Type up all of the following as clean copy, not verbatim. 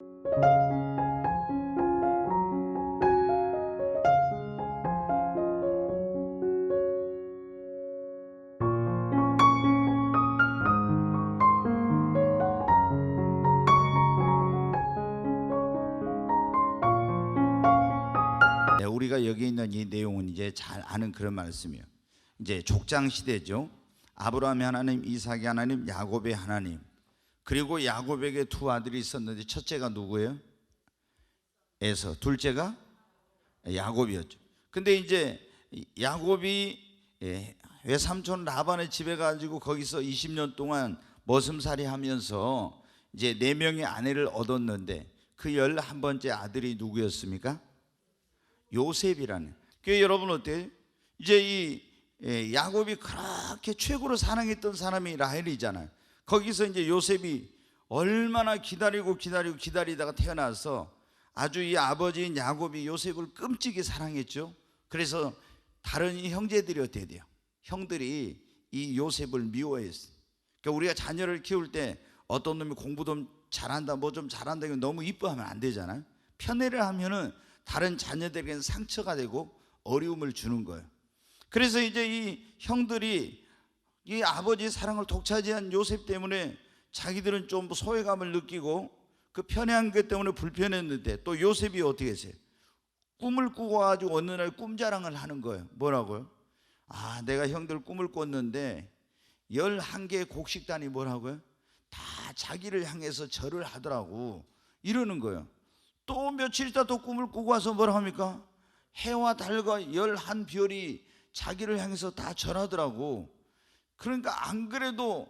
네, 우리가 여기 있는 이 내용은 이제 잘 아는 그런 말씀이에요. 이제 족장 시대죠. 아브라함의 하나님, 이삭의 하나님, 야곱의 하나님. 그리고 야곱에게 두 아들이 있었는데 첫째가 누구예요? 에서. 둘째가 야곱이었죠. 근데 이제 야곱이 외삼촌 라반의 집에 가지고 거기서 20년 동안 머슴살이 하면서 이제 4명의 아내를 얻었는데 그 11번째 아들이 누구였습니까? 요셉이라는. 그 여러분 어때요? 이제 이 야곱이 그렇게 최고로 사랑했던 사람이 라헬이잖아요. 거기서 이제 요셉이 얼마나 기다리다가 태어나서 아주 이 아버지인 야곱이 요셉을 끔찍이 사랑했죠. 그래서 다른 이 형제들이 어떻게 돼요? 형들이 이 요셉을 미워했어요. 그러니까 우리가 자녀를 키울 때 어떤 놈이 공부 좀 잘한다, 뭐 좀 잘한다, 이거 너무 이뻐하면 안 되잖아요. 편애를 하면은 다른 자녀들에게는 상처가 되고 어려움을 주는 거예요. 그래서 이제 이 형들이 이 아버지의 사랑을 독차지한 요셉 때문에 자기들은 좀 소외감을 느끼고 그 편애한 것 때문에 불편했는데, 또 요셉이 어떻게 했어요? 꿈을 꾸고 가지고 어느 날 꿈자랑을 하는 거예요. 뭐라고요? 아, 내가 형들 꿈을 꿨는데 11개의 곡식단이 뭐라고요? 다 자기를 향해서 절을 하더라고, 이러는 거예요. 또 며칠 있다 또 꿈을 꾸고 와서 뭐라 합니까? 해와 달과 11별이 자기를 향해서 다 절하더라고. 그러니까 안 그래도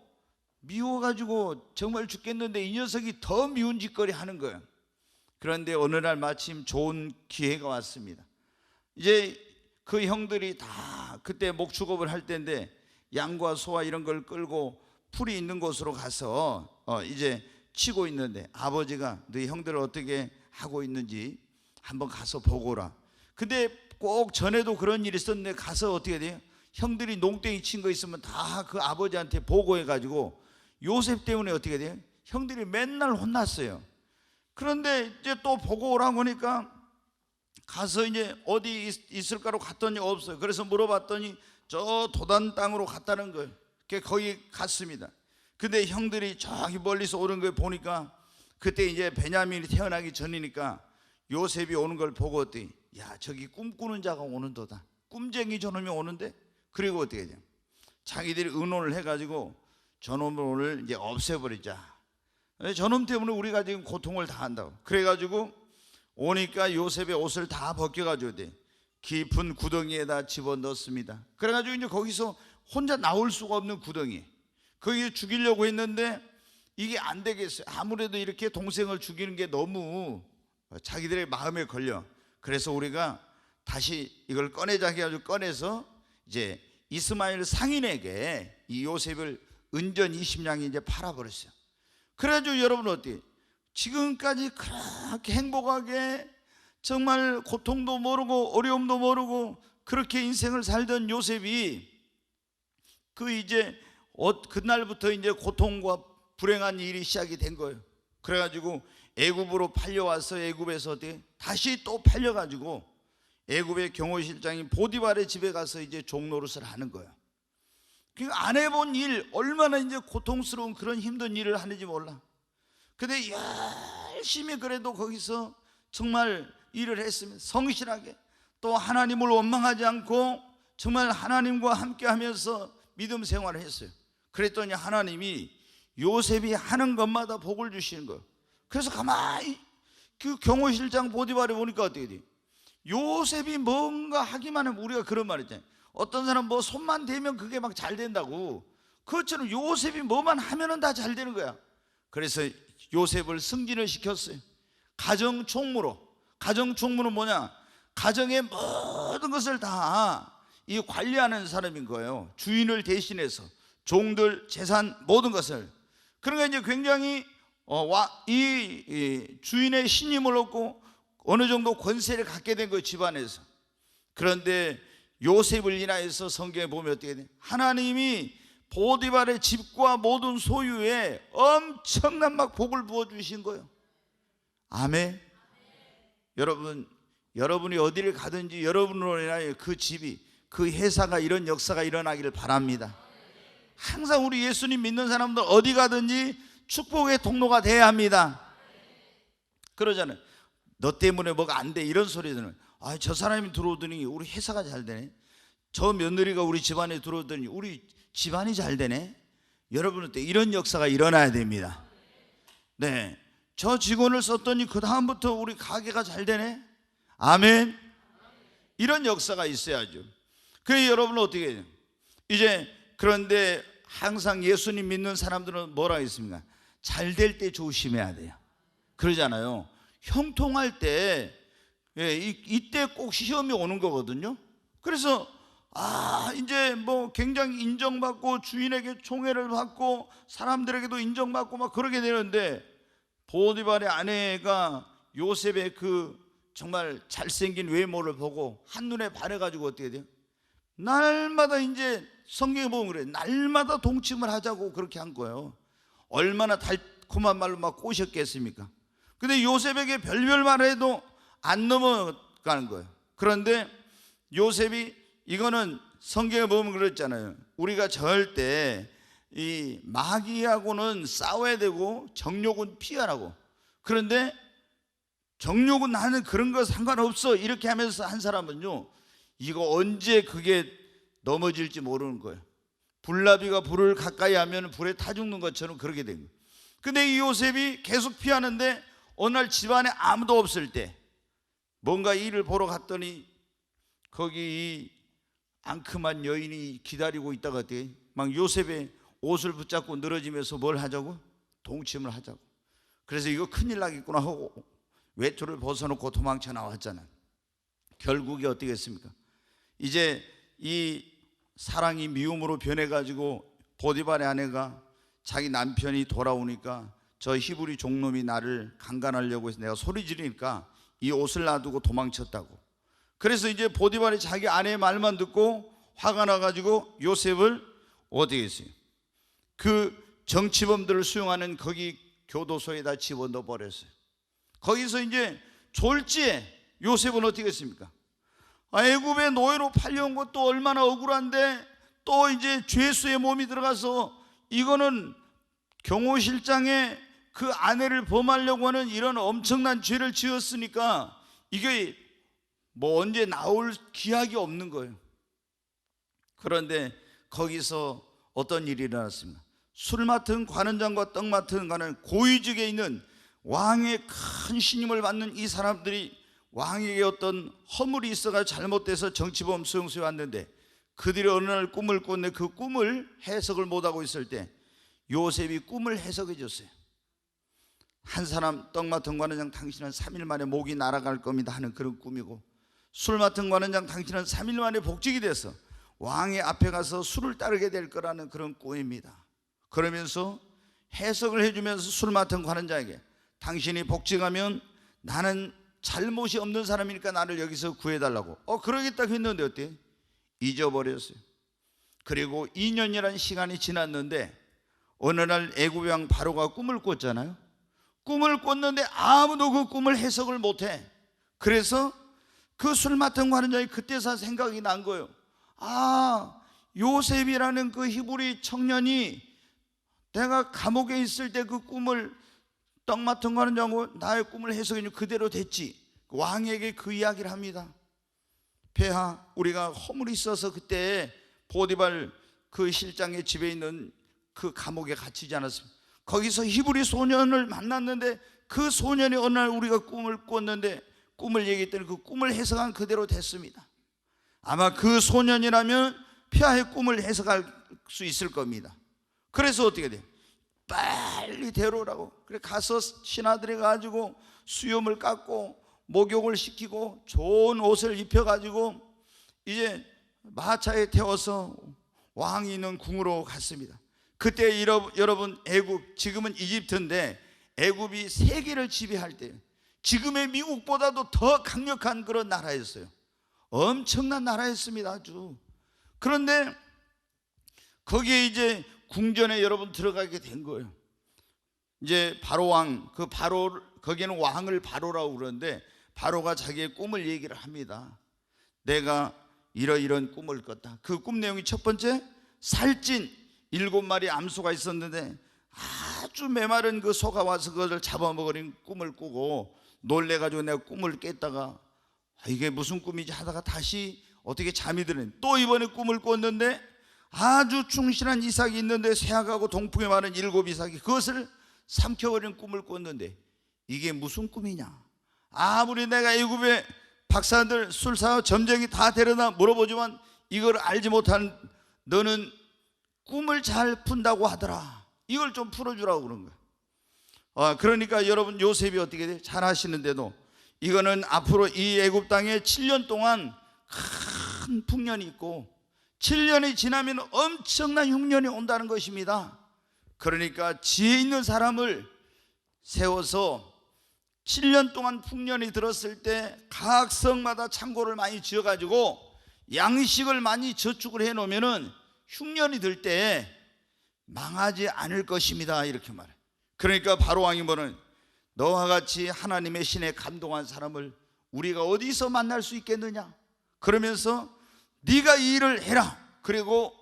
미워가지고 정말 죽겠는데 이 녀석이 더 미운 짓거리 하는 거예요. 그런데 어느 날 마침 좋은 기회가 왔습니다. 이제 그 형들이 다 그때 목축업을 할 때인데 양과 소와 이런 걸 끌고 풀이 있는 곳으로 가서 이제 치고 있는데 아버지가 너희 형들을 어떻게 하고 있는지 한번 가서 보고 오라. 근데 꼭 전에도 그런 일이 있었는데 가서 어떻게 돼요? 형들이 농땡이 친 거 있으면 다 그 아버지한테 보고해가지고 요셉 때문에 어떻게 돼요? 형들이 맨날 혼났어요. 그런데 이제 또 보고 오라고 하니까 가서 이제 어디 있을까로 갔더니 없어요. 그래서 물어봤더니 저 도단 땅으로 갔다는 거예요. 거기 갔습니다. 근데 형들이 저기 멀리서 오는 걸 보니까 그때 이제 베냐민이 태어나기 전이니까 요셉이 오는 걸 보고 어떻게, 야, 저기 꿈꾸는 자가 오는도다. 꿈쟁이 저놈이 오는데. 그리고 어떻게 돼요? 자기들이 의논을 해가지고 저놈을 오늘 이제 없애버리자. 저놈 때문에 우리가 지금 고통을 다 한다고. 그래가지고 오니까 요셉의 옷을 다 벗겨가지고 깊은 구덩이에다 집어넣습니다. 그래가지고 이제 거기서 혼자 나올 수가 없는 구덩이, 거기에 죽이려고 했는데 이게 안 되겠어요. 아무래도 이렇게 동생을 죽이는 게 너무 자기들의 마음에 걸려. 그래서 우리가 다시 이걸 꺼내자 해가지고 꺼내서 이제 이스마엘 상인에게 이 요셉을 은전 20냥이 이제 팔아버렸어요. 그래가지고 여러분 어때요? 지금까지 그렇게 행복하게 정말 고통도 모르고 어려움도 모르고 그렇게 인생을 살던 요셉이 그 이제 그날부터 이제 고통과 불행한 일이 시작이 된 거예요. 그래가지고 애굽으로 팔려와서 애굽에서 어떻게 다시 또 팔려가지고 애굽의 경호실장인 보디발의 집에 가서 이제 종노릇을 하는 거예요. 그러니까 안 해본 일, 얼마나 이제 고통스러운 그런 힘든 일을 하는지 몰라. 근데 열심히 그래도 거기서 정말 일을 했으면 성실하게 또 하나님을 원망하지 않고 정말 하나님과 함께 하면서 믿음 생활을 했어요. 그랬더니 하나님이 요셉이 하는 것마다 복을 주시는 거예요. 그래서 가만히 그 경호실장 보디발에 보니까 어떻게 돼? 요셉이 뭔가 하기만 하면, 우리가 그런 말 있잖아요. 어떤 사람 뭐 손만 대면 그게 막 잘 된다고. 그것처럼 요셉이 뭐만 하면은 다 잘 되는 거야. 그래서 요셉을 승진을 시켰어요. 가정총무로. 가정총무는 뭐냐? 가정의 모든 것을 다 이 관리하는 사람인 거예요. 주인을 대신해서 종들 재산 모든 것을. 그러니까 이제 굉장히 이 주인의 신임을 얻고 어느 정도 권세를 갖게 된 거예요, 집안에서. 그런데 요셉을 인하여서 성경에 보면 어떻게 돼? 하나님이 보디발의 집과 모든 소유에 엄청난 막 복을 부어주신 거예요. 아멘. 여러분이 어디를 가든지 여러분으로 인하여 그 집이, 그 회사가 이런 역사가 일어나기를 바랍니다. 항상 우리 예수님 믿는 사람들 어디 가든지 축복의 통로가 돼야 합니다. 그러잖아요. 너 때문에 뭐가 안 돼 이런 소리들은, 저 사람이 들어오더니 우리 회사가 잘 되네, 저 며느리가 우리 집안에 들어오더니 우리 집안이 잘 되네. 여러분한테 이런 역사가 일어나야 됩니다. 네, 저 직원을 썼더니 그 다음부터 우리 가게가 잘 되네. 아멘. 이런 역사가 있어야죠. 그래서 여러분은 어떻게 해요? 이제 그런데 항상 예수님 믿는 사람들은 뭐라 했습니까? 잘 될 때 조심해야 돼요. 그러잖아요. 형통할 때, 이때 꼭 시험이 오는 거거든요. 그래서 이제 뭐 굉장히 인정받고 주인에게 총애를 받고 사람들에게도 인정받고 막 그러게 되는데, 보디발의 아내가 요셉의 그 정말 잘생긴 외모를 보고 한눈에 반해가지고 어떻게 돼요? 날마다 이제 성경에 보면 그래, 날마다 동침을 하자고 그렇게 한 거예요. 얼마나 달콤한 말로 막 꼬셨겠습니까? 근데 요셉에게 별별 말해도 안 넘어가는 거예요. 그런데 요셉이, 이거는 성경에 보면 그랬잖아요. 우리가 절대 이 마귀하고는 싸워야 되고 정욕은 피하라고. 그런데 정욕은 나는 그런 거 상관없어 이렇게 하면서 한 사람은요, 이거 언제 그게 넘어질지 모르는 거예요. 불나비가 불을 가까이 하면 불에 타 죽는 것처럼 그렇게 된 거예요. 근데 이 요셉이 계속 피하는데 어느 날 집안에 아무도 없을 때 뭔가 일을 보러 갔더니 거기 이 앙큼한 여인이 기다리고 있다가 막 요셉의 옷을 붙잡고 늘어지면서 뭘 하자고? 동침을 하자고. 그래서 이거 큰일 나겠구나 하고 외투를 벗어놓고 도망쳐 나왔잖아요. 결국에 어떻게 했습니까? 이제 이 사랑이 미움으로 변해가지고 보디발의 아내가 자기 남편이 돌아오니까 저 히브리 종놈이 나를 강간하려고 해서 내가 소리 지르니까 이 옷을 놔두고 도망쳤다고. 그래서 이제 보디발이 자기 아내의 말만 듣고 화가 나가지고 요셉을 어떻게 했어요? 그 정치범들을 수용하는 거기 교도소에다 집어넣어 버렸어요. 거기서 이제 졸지에 요셉은 어떻게 했습니까? 애굽의 노예로 팔려온 것도 얼마나 억울한데 또 이제 죄수의 몸이 들어가서 이거는 경호실장의 그 아내를 범하려고 하는 이런 엄청난 죄를 지었으니까 이게 뭐 언제 나올 기약이 없는 거예요. 그런데 거기서 어떤 일이 일어났습니다. 술 맡은 관원장과 떡 맡은 관원, 고위직에 있는 왕의 큰 신임을 받는 이 사람들이 왕에게 어떤 허물이 있어가 잘못돼서 정치범 수용소에 왔는데, 그들이 어느 날 꿈을 꿨는데 그 꿈을 해석을 못하고 있을 때 요셉이 꿈을 해석해 줬어요. 한 사람, 떡 맡은 관원장, 당신은 3일 만에 목이 날아갈 겁니다 하는 그런 꿈이고, 술 맡은 관원장, 당신은 3일 만에 복직이 돼서 왕의 앞에 가서 술을 따르게 될 거라는 그런 꿈입니다. 그러면서 해석을 해주면서 술 맡은 관원장에게, 당신이 복직하면 나는 잘못이 없는 사람이니까 나를 여기서 구해달라고. 그러겠다고 했는데 어때? 잊어버렸어요. 그리고 2년이라는 시간이 지났는데 어느 날 애굽의 왕 바로가 꿈을 꿨잖아요. 꿈을 꿨는데 아무도 그 꿈을 해석을 못해. 그래서 그 술 맡은 관원장이 그때서 생각이 난 거예요. 요셉이라는 그 히브리 청년이 내가 감옥에 있을 때 그 꿈을, 떡 맡은 관원장하고 나의 꿈을 해석해 그대로 됐지. 왕에게 그 이야기를 합니다. 폐하, 우리가 허물이 있어서 그때 보디발 그 실장의 집에 있는 그 감옥에 갇히지 않았습니까? 거기서 히브리 소년을 만났는데 그 소년이 어느 날 우리가 꿈을 꿨는데 꿈을 얘기했더니 그 꿈을 해석한 그대로 됐습니다. 아마 그 소년이라면 폐하의 꿈을 해석할 수 있을 겁니다. 그래서 어떻게 돼요? 빨리 데려오라고. 그래 가서 신하들이 가지고 수염을 깎고 목욕을 시키고 좋은 옷을 입혀가지고 이제 마차에 태워서 왕이 있는 궁으로 갔습니다. 그때 여러분, 애굽, 지금은 이집트인데 애굽이 세계를 지배할 때 지금의 미국보다도 더 강력한 그런 나라였어요. 엄청난 나라였습니다, 아주. 그런데 거기에 이제 궁전에 여러분 들어가게 된 거예요. 이제 바로 왕, 그 바로 거기는 왕을 바로라고 그러는데 바로가 자기의 꿈을 얘기를 합니다. 내가 이런 꿈을 꿨다. 그 꿈 내용이 첫 번째, 살찐 7마리 암소가 있었는데 아주 메마른 그 소가 와서 그것을 잡아먹으린 꿈을 꾸고 놀래가지고 내가 꿈을 깼다가 이게 무슨 꿈이지 하다가 다시 어떻게 잠이 드는, 또 이번에 꿈을 꿨는데 아주 충실한 이삭이 있는데 쇠약하고 동풍에 많은 7 이삭이 그것을 삼켜버리는 꿈을 꿨는데 이게 무슨 꿈이냐. 아무리 내가 애굽의 박사들, 술사, 점쟁이 다 데려다 물어보지만 이걸 알지 못한 너는 꿈을 잘 푼다고 하더라. 이걸 좀 풀어주라고 그런 거야. 그러니까 여러분, 요셉이 어떻게 돼? 잘 하시는데도 이거는 앞으로 이 애굽 땅에 7년 동안 큰 풍년이 있고 7년이 지나면 엄청난 흉년이 온다는 것입니다. 그러니까 지혜 있는 사람을 세워서 7년 동안 풍년이 들었을 때 각 성마다 창고를 많이 지어가지고 양식을 많이 저축을 해놓으면 흉년이 들 때 망하지 않을 것입니다. 이렇게 말해. 그러니까 바로 왕이 뭐는, 너와 같이 하나님의 신에 감동한 사람을 우리가 어디서 만날 수 있겠느냐. 그러면서 네가 이 일을 해라. 그리고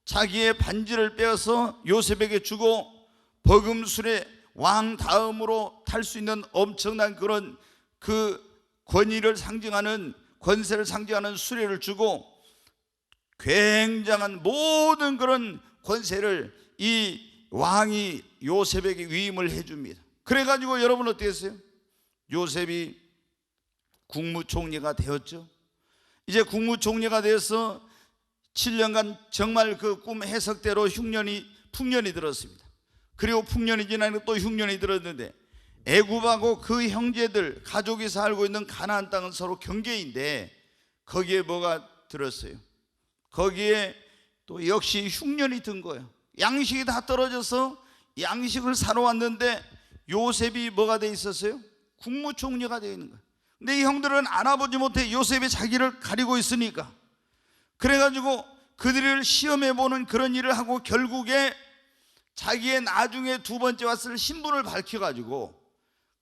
자기의 반지를 빼어서 요셉에게 주고 버금술의 왕 다음으로 탈 수 있는 엄청난 그런 그 권위를 상징하는, 권세를 상징하는 수레를 주고 굉장한 모든 그런 권세를 이 왕이 요셉에게 위임을 해줍니다. 그래가지고 여러분 어떻게 했어요? 요셉이 국무총리가 되었죠. 이제 국무총리가 돼서 7년간 정말 그 꿈 해석대로 풍년이 들었습니다. 그리고 풍년이 지나고 또 흉년이 들었는데 애굽하고 그 형제들 가족이 살고 있는 가나안 땅은 서로 경계인데 거기에 뭐가 들었어요? 거기에 또 역시 흉년이 든 거예요. 양식이 다 떨어져서 양식을 사러 왔는데 요셉이 뭐가 돼 있었어요? 국무총리가 되어 있는 거예요. 근데 이 형들은 알아보지 못해 요셉이 자기를 가리고 있으니까. 그래가지고 그들을 시험해보는 그런 일을 하고 결국에 자기의 나중에 두 번째 왔을 신분을 밝혀가지고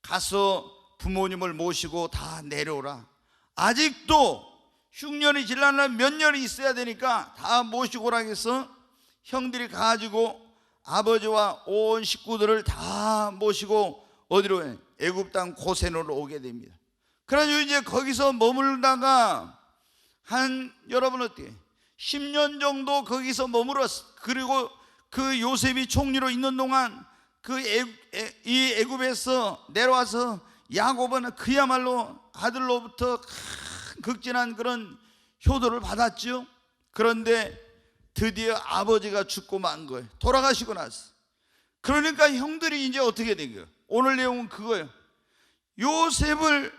가서 부모님을 모시고 다 내려오라. 아직도 흉년이 지나려면 몇 년이 있어야 되니까 다 모시고 오라 해서 형들이 가지고 아버지와 온 식구들을 다 모시고 어디로? 애굽 땅 고센으로 오게 됩니다. 그래가지고 이제 거기서 머물다가 여러분 어때요? 10년 정도 거기서 머물었어. 그리고 그 요셉이 총리로 있는 동안 이 애굽에서 내려와서 야곱은 그야말로 아들로부터 극진한 그런 효도를 받았죠. 그런데 드디어 아버지가 죽고 만 거예요. 돌아가시고 나서. 그러니까 형들이 이제 어떻게 된 거예요? 오늘 내용은 그거예요. 요셉을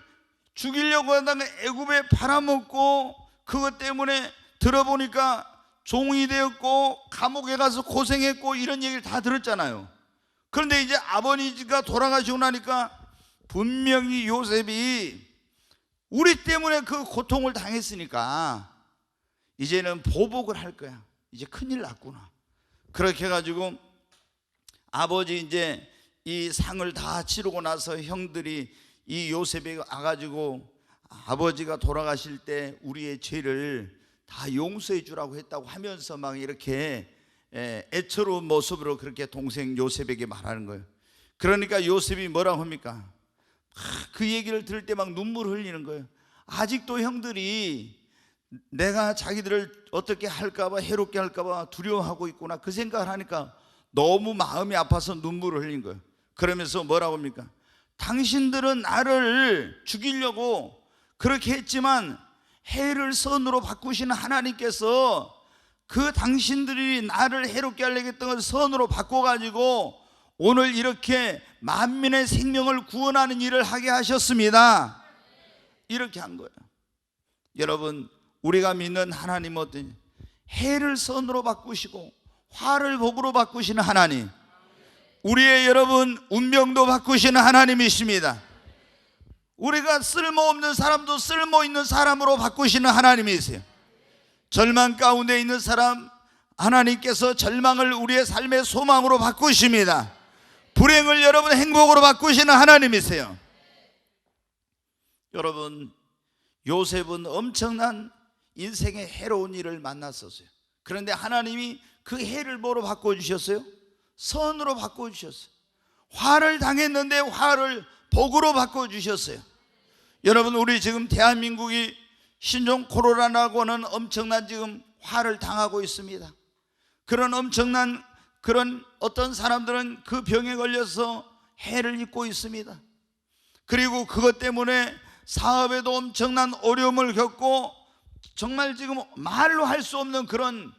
죽이려고 하다가 애굽에 팔아먹고 그것 때문에 들어보니까 종이 되었고 감옥에 가서 고생했고 이런 얘기를 다 들었잖아요. 그런데 이제 아버지가 돌아가시고 나니까 분명히 요셉이 우리 때문에 그 고통을 당했으니까 이제는 보복을 할 거야. 이제 큰일 났구나. 그렇게 해가지고 아버지 이제 이 상을 다 치르고 나서 형들이 이 요셉에게 와가지고 아버지가 돌아가실 때 우리의 죄를 다 용서해 주라고 했다고 하면서 막 이렇게 애처로운 모습으로 그렇게 동생 요셉에게 말하는 거예요. 그러니까 요셉이 뭐라고 합니까? 그 얘기를 들을 때 막 눈물 흘리는 거예요. 아직도 형들이 내가 자기들을 어떻게 할까봐, 해롭게 할까봐 두려워하고 있구나, 그 생각을 하니까 너무 마음이 아파서 눈물을 흘린 거예요. 그러면서 뭐라고 합니까? 당신들은 나를 죽이려고 그렇게 했지만 해를 선으로 바꾸시는 하나님께서 그 당신들이 나를 해롭게 하려고 했던 걸 선으로 바꿔가지고 오늘 이렇게 만민의 생명을 구원하는 일을 하게 하셨습니다. 이렇게 한 거예요. 여러분, 우리가 믿는 하나님은 어떠냐? 해를 선으로 바꾸시고 화를 복으로 바꾸시는 하나님, 우리의 여러분 운명도 바꾸시는 하나님이십니다. 우리가 쓸모없는 사람도 쓸모있는 사람으로 바꾸시는 하나님이세요. 절망 가운데 있는 사람, 하나님께서 절망을 우리의 삶의 소망으로 바꾸십니다. 불행을 여러분 행복으로 바꾸시는 하나님이세요. 여러분, 요셉은 엄청난 인생의 해로운 일을 만났었어요. 그런데 하나님이 그 해를 뭐로 바꿔주셨어요? 선으로 바꿔주셨어요. 화를 당했는데 화를 복으로 바꿔주셨어요. 여러분, 우리 지금 대한민국이 신종 코로나라고는 엄청난 지금 화를 당하고 있습니다. 그런 엄청난 그런 어떤 사람들은 그 병에 걸려서 해를 입고 있습니다. 그리고 그것 때문에 사업에도 엄청난 어려움을 겪고 정말 지금 말로 할 수 없는 그런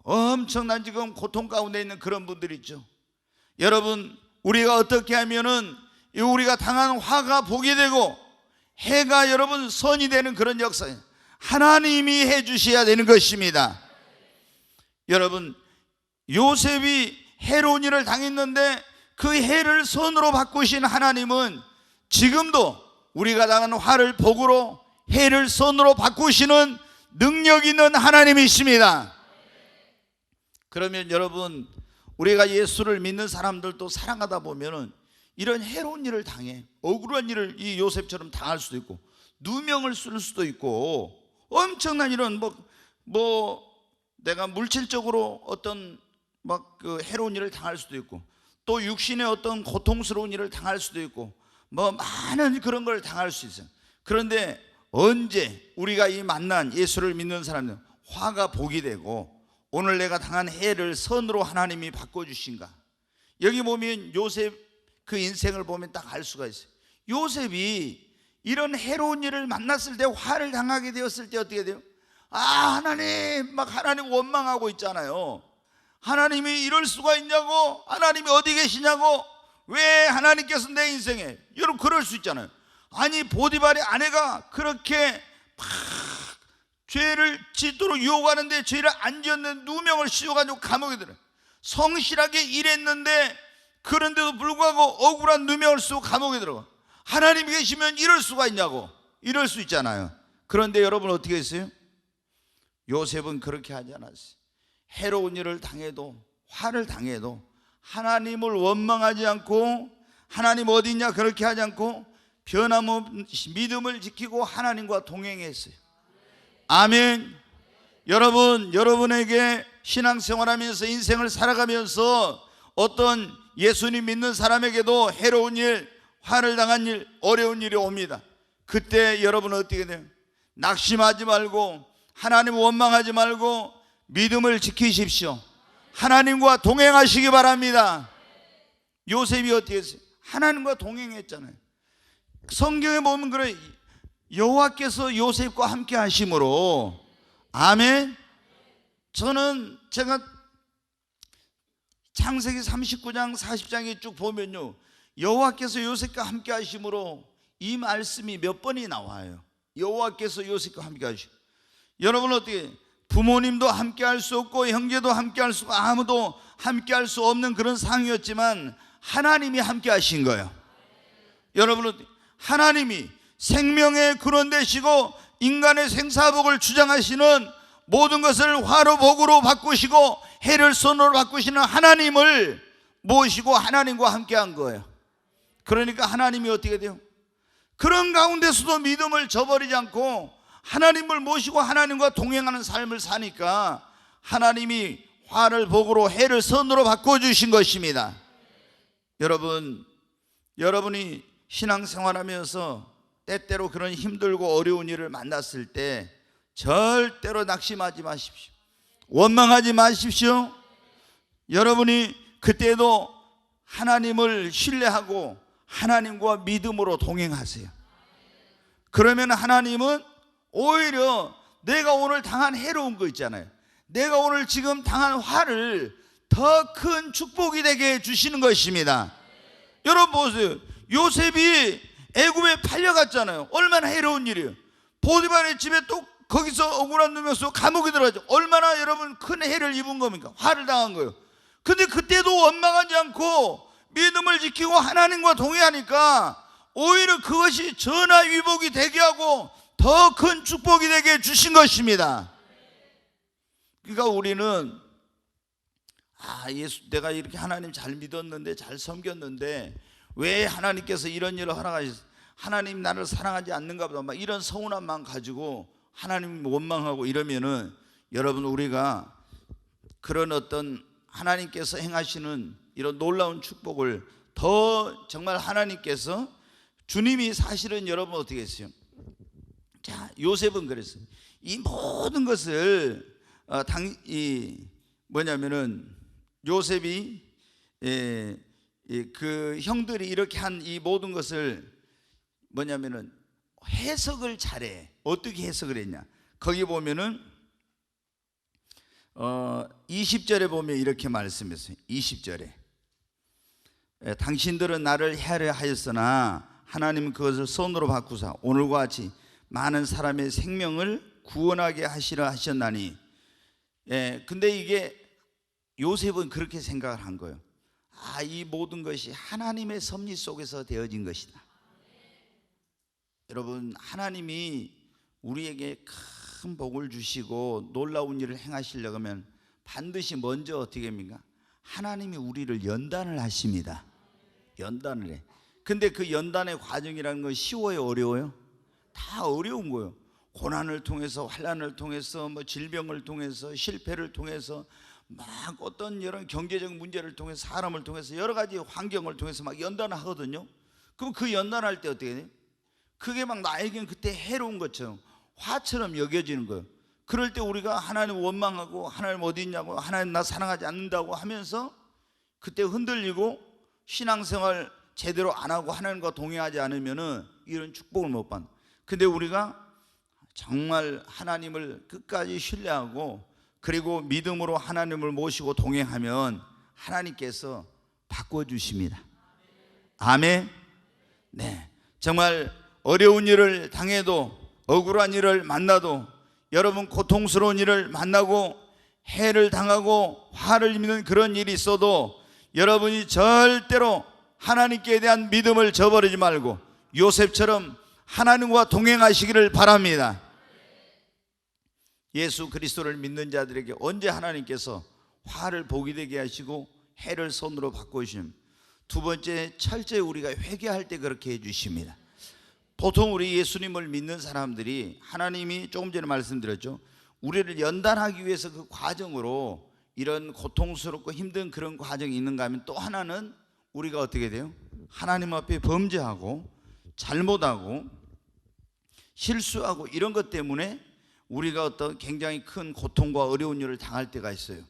엄청난 지금 고통 가운데 있는 그런 분들이 있죠. 여러분, 우리가 어떻게 하면은 우리가 당한 화가 복이 되고 해가 여러분 선이 되는 그런 역사예요. 하나님이 해 주셔야 되는 것입니다. 여러분, 요셉이 해로운 일을 당했는데 그 해를 선으로 바꾸신 하나님은 지금도 우리가 당한 화를 복으로 해를 선으로 바꾸시는 능력 있는 하나님이십니다. 그러면 여러분, 우리가 예수를 믿는 사람들도 살아가다 보면은 이런 해로운 일을 당해, 억울한 일을 이 요셉처럼 당할 수도 있고 누명을 쓸 수도 있고 엄청난 이런 내가 물질적으로 어떤 그 해로운 일을 당할 수도 있고 또 육신의 어떤 고통스러운 일을 당할 수도 있고 많은 그런 걸 당할 수 있어요. 그런데 언제 우리가 이 만난 예수를 믿는 사람들은 화가 복이 되고 오늘 내가 당한 해를 선으로 하나님이 바꿔주신가? 여기 보면 요셉 그 인생을 보면 딱 알 수가 있어요. 요셉이 이런 해로운 일을 만났을 때 화를 당하게 되었을 때 어떻게 돼요? 하나님 하나님 원망하고 있잖아요. 하나님이 이럴 수가 있냐고, 하나님이 어디 계시냐고, 왜 하나님께서 내 인생에, 여러분 그럴 수 있잖아요. 아니 보디발의 아내가 그렇게 막 죄를 짓도록 유혹하는데 죄를 안 지었는데 누명을 씌워가지고 감옥에 들어요. 성실하게 일했는데 그런데도 불구하고 억울한 누명을 쓰고 감옥에 들어가. 하나님이 계시면 이럴 수가 있냐고, 이럴 수 있잖아요. 그런데 여러분 어떻게 했어요? 요셉은 그렇게 하지 않았어요. 해로운 일을 당해도 화를 당해도 하나님을 원망하지 않고 하나님 어디 있냐 그렇게 하지 않고 변함없이 믿음을 지키고 하나님과 동행했어요. 아멘. 여러분, 여러분에게 신앙생활하면서 인생을 살아가면서 어떤 예수님 믿는 사람에게도 해로운 일, 화를 당한 일, 어려운 일이 옵니다. 그때 여러분은 어떻게 돼요? 낙심하지 말고 하나님 원망하지 말고 믿음을 지키십시오. 하나님과 동행하시기 바랍니다. 요셉이 어떻게 했어요? 하나님과 동행했잖아요. 성경에 보면 그래, 여호와께서 요셉과 함께 하심으로. 아멘. 저는 제가 창세기 39장 40장에 쭉 보면요, 여호와께서 요셉과 함께 하심으로 이 말씀이 몇 번이 나와요. 여호와께서 요셉과 함께 하시고. 여러분 어떻게, 부모님도 함께 할 수 없고 형제도 함께 할 수 없고 아무도 함께 할 수 없는 그런 상황이었지만 하나님이 함께 하신 거예요. 여러분 어떻게, 하나님이 생명의 근원 되시고 인간의 생사복을 주장하시는 모든 것을 화로 복으로 바꾸시고 해를 선으로 바꾸시는 하나님을 모시고 하나님과 함께 한 거예요. 그러니까 하나님이 어떻게 돼요? 그런 가운데서도 믿음을 저버리지 않고 하나님을 모시고 하나님과 동행하는 삶을 사니까 하나님이 화를 복으로 해를 선으로 바꿔주신 것입니다. 여러분, 여러분이 신앙생활하면서 때때로 그런 힘들고 어려운 일을 만났을 때 절대로 낙심하지 마십시오. 원망하지 마십시오. 여러분이 그때도 하나님을 신뢰하고 하나님과 믿음으로 동행하세요. 그러면 하나님은 오히려 내가 오늘 당한 해로운 거 있잖아요, 내가 오늘 지금 당한 화를 더 큰 축복이 되게 해주시는 것입니다. 여러분 보세요. 요셉이 애굽에 팔려갔잖아요. 얼마나 해로운 일이에요. 보디발의 집에 또 거기서 억울한 누명으로 감옥에 들어가죠. 얼마나 여러분 큰 해를 입은 겁니까? 화를 당한 거예요. 근데 그때도 원망하지 않고 믿음을 지키고 하나님과 동의하니까 오히려 그것이 전화위복이 되게 하고 더 큰 축복이 되게 해주신 것입니다. 그러니까 우리는 예수, 내가 이렇게 하나님 잘 믿었는데 잘 섬겼는데 왜 하나님께서 이런 일을 허락하셨어요? 하나님 나를 사랑하지 않는가 보다 막 이런 서운한 마음 가지고 하나님 원망하고 이러면은 여러분, 우리가 그런 어떤 하나님께서 행하시는 이런 놀라운 축복을 더 정말 하나님께서, 주님이 사실은 여러분 어떻게 했어요? 자, 요셉은 그랬어요. 이 모든 것을 뭐냐면은 요셉이 그 형들이 이렇게 한 이 모든 것을 뭐냐면은 해석을 잘해. 어떻게 해석을 했냐? 거기 보면은 20절에 보면 이렇게 말씀했어요. 20절에 당신들은 나를 해하려 하였으나 하나님은 그것을 선으로 바꾸사 오늘과 같이 많은 사람의 생명을 구원하게 하시려 하셨나니. 근데 이게 요셉은 그렇게 생각을 한 거예요. 이 모든 것이 하나님의 섭리 속에서 되어진 것이다. 여러분, 하나님이 우리에게 큰 복을 주시고 놀라운 일을 행하시려고 하면 반드시 먼저 어떻게 합니까? 하나님이 우리를 연단을 하십니다. 연단을 해. 근데 그 연단의 과정이라는 건 쉬워요, 어려워요? 다 어려운 거예요. 고난을 통해서, 환난을 통해서, 뭐 질병을 통해서, 실패를 통해서, 막 어떤 여러 경제적 문제를 통해서, 사람을 통해서, 여러 가지 환경을 통해서 막 연단을 하거든요. 그럼 그 연단할 때 어떻게 돼요? 그게 막 나에겐 그때 해로운 것처럼, 화처럼 여겨지는 거예요. 그럴 때 우리가 하나님 원망하고, 하나님 어디 있냐고, 하나님 나 사랑하지 않는다고 하면서 그때 흔들리고 신앙생활 제대로 안 하고 하나님과 동행하지 않으면은 이런 축복을 못 받는. 근데 우리가 정말 하나님을 끝까지 신뢰하고 그리고 믿음으로 하나님을 모시고 동행하면 하나님께서 바꿔주십니다. 아멘. 네, 정말 어려운 일을 당해도, 억울한 일을 만나도, 여러분 고통스러운 일을 만나고 해를 당하고 화를 입는 그런 일이 있어도 여러분이 절대로 하나님께 대한 믿음을 저버리지 말고 요셉처럼 하나님과 동행하시기를 바랍니다. 예수 그리스도를 믿는 자들에게 언제 하나님께서 화를 복이 되게 하시고 해를 선으로 바꾸시면, 두 번째, 철저히 우리가 회개할 때 그렇게 해주십니다. 보통 우리 예수님을 믿는 사람들이, 하나님이 조금 전에 말씀드렸죠, 우리를 연단하기 위해서 그 과정으로 이런 고통스럽고 힘든 그런 과정이 있는가 하면, 또 하나는 우리가 어떻게 돼요? 하나님 앞에 범죄하고 잘못하고 실수하고 이런 것 때문에 우리가 어떤 굉장히 큰 고통과 어려운 일을 당할 때가 있어요.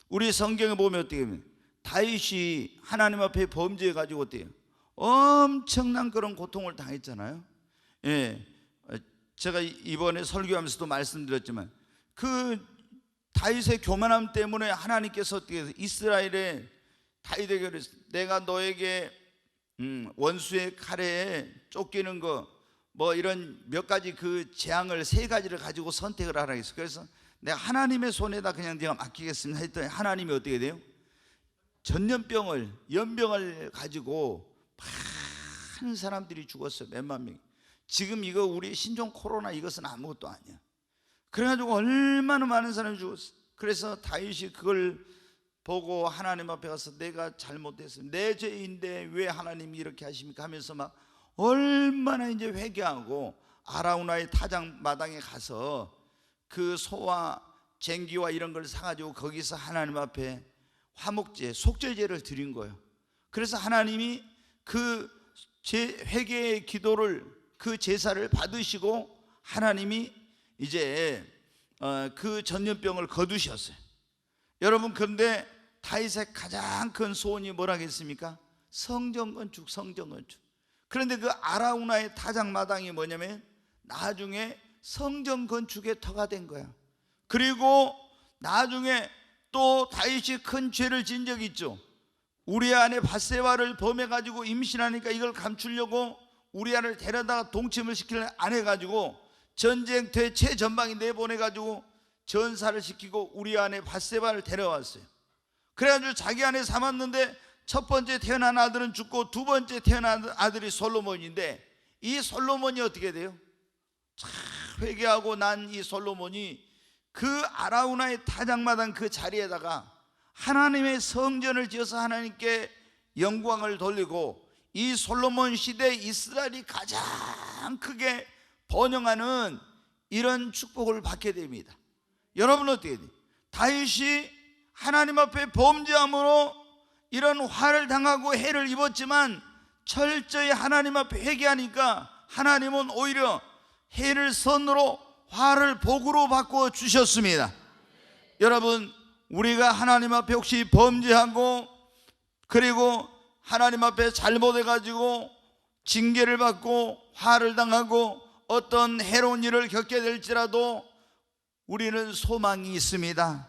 우리 성경에 보면 어떻게 하면 다윗이 하나님 앞에 범죄해가지고 어때요? 엄청난 그런 고통을 당했잖아요. 제가 이번에 설교하면서도 말씀드렸지만 그 다윗의 교만함 때문에 하나님께서 어떻게 해서 이스라엘의 다윗에게 그랬어요. 내가 너에게 원수의 칼에 쫓기는 거 뭐 이런 몇 가지 그 재앙을 세 가지를 가지고 선택을 하라 했어요. 그래서 내가 하나님의 손에다 그냥 내가 맡기겠습니다 했더니 하나님이 어떻게 돼요? 전염병을, 연병을 가지고 많은 사람들이 죽었어요. 몇만 명. 지금 이거 우리 신종 코로나 이것은 아무것도 아니야. 그래가지고 얼마나 많은 사람이 죽었어요. 그래서 다윗이 그걸 보고 하나님 앞에 가서 내가 잘못했어요, 내 죄인데 왜 하나님이 이렇게 하십니까 하면서 막 얼마나 이제 회개하고 아라우나의 타작 마당에 가서 그 소와 쟁기와 이런 걸 사가지고 거기서 하나님 앞에 화목제, 속죄제를 드린 거예요. 그래서 하나님이 그 회개의 기도를, 그 제사를 받으시고 하나님이 이제 그 전염병을 거두셨어요. 여러분, 그런데 다윗의 가장 큰 소원이 뭐라겠습니까? 성전 건축, 성전 건축. 그런데 그 아라우나의 타작마당이 뭐냐면 나중에 성전 건축의 터가 된 거야. 그리고 나중에 또 다윗이 큰 죄를 진 적이 있죠. 우리아 안에 밧세바를 범해가지고 임신하니까 이걸 감추려고 우리아를 데려다가 동침을 시키려 안 해가지고 전쟁터에 최전방에 내보내가지고 전사를 시키고 우리아 안에 밧세바를 데려왔어요. 그래가지고 자기 안에 삼았는데 첫 번째 태어난 아들은 죽고 두 번째 태어난 아들이 솔로몬인데, 이 솔로몬이 어떻게 돼요? 참 회개하고 난 이 솔로몬이 그 아라우나의 타작마당 그 자리에다가 하나님의 성전을 지어서 하나님께 영광을 돌리고 이 솔로몬 시대 이스라엘이 가장 크게 번영하는 이런 축복을 받게 됩니다. 여러분 어떻게 돼요? 다윗이 하나님 앞에 범죄함으로 이런 화를 당하고 해를 입었지만 철저히 하나님 앞에 회개하니까 하나님은 오히려 해를 선으로 화를 복으로 바꿔 주셨습니다. 여러분, 우리가 하나님 앞에 혹시 범죄하고 그리고 하나님 앞에 잘못해가지고 징계를 받고 화를 당하고 어떤 해로운 일을 겪게 될지라도 우리는 소망이 있습니다.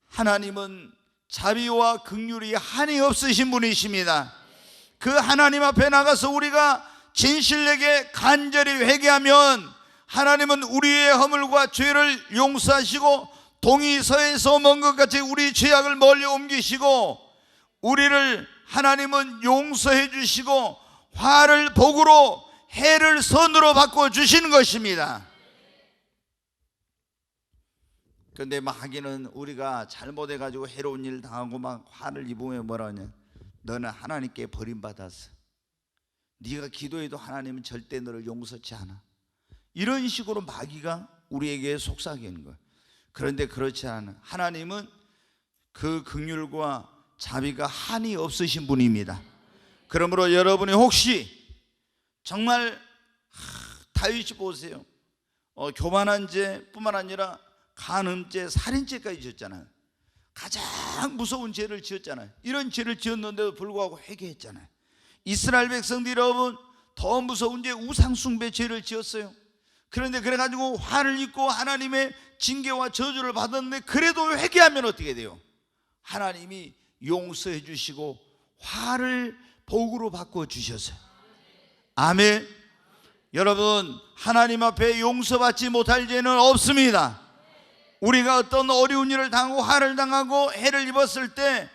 하나님은 자비와 긍휼이 한이 없으신 분이십니다. 그 하나님 앞에 나가서 우리가 진실되게 간절히 회개하면 하나님은 우리의 허물과 죄를 용서하시고 동이 서에서 먼 것 같이 우리 죄악을 멀리 옮기시고 우리를 하나님은 용서해 주시고 화를 복으로 해를 선으로 바꿔 주시는 것입니다. 그런데 막 하기는 우리가 잘못해 가지고 해로운 일 당하고 막 화를 입으면 뭐라 하냐, 너는 하나님께 버림받았어, 네가 기도해도 하나님은 절대 너를 용서치 않아, 이런 식으로 마귀가 우리에게 속삭이는 거예요. 그런데 그렇지 않아. 하나님은 그 긍휼과 자비가 한이 없으신 분입니다. 그러므로 여러분이 혹시 정말 다윗이 보세요. 교만한 죄뿐만 아니라 간음죄, 살인죄까지 지었잖아요. 가장 무서운 죄를 지었잖아요. 이런 죄를 지었는데도 불구하고 회개했잖아요. 이스라엘 백성들 여러분, 더 무서운 죄, 우상숭배 죄를 지었어요. 그런데 그래가지고 화를 입고 하나님의 징계와 저주를 받았는데 그래도 회개하면 어떻게 돼요? 하나님이 용서해 주시고 화를 복으로 바꿔 주셨어요. 아멘. 여러분, 하나님 앞에 용서받지 못할 죄는 없습니다. 우리가 어떤 어려운 일을 당하고 화를 당하고 해를 입었을 때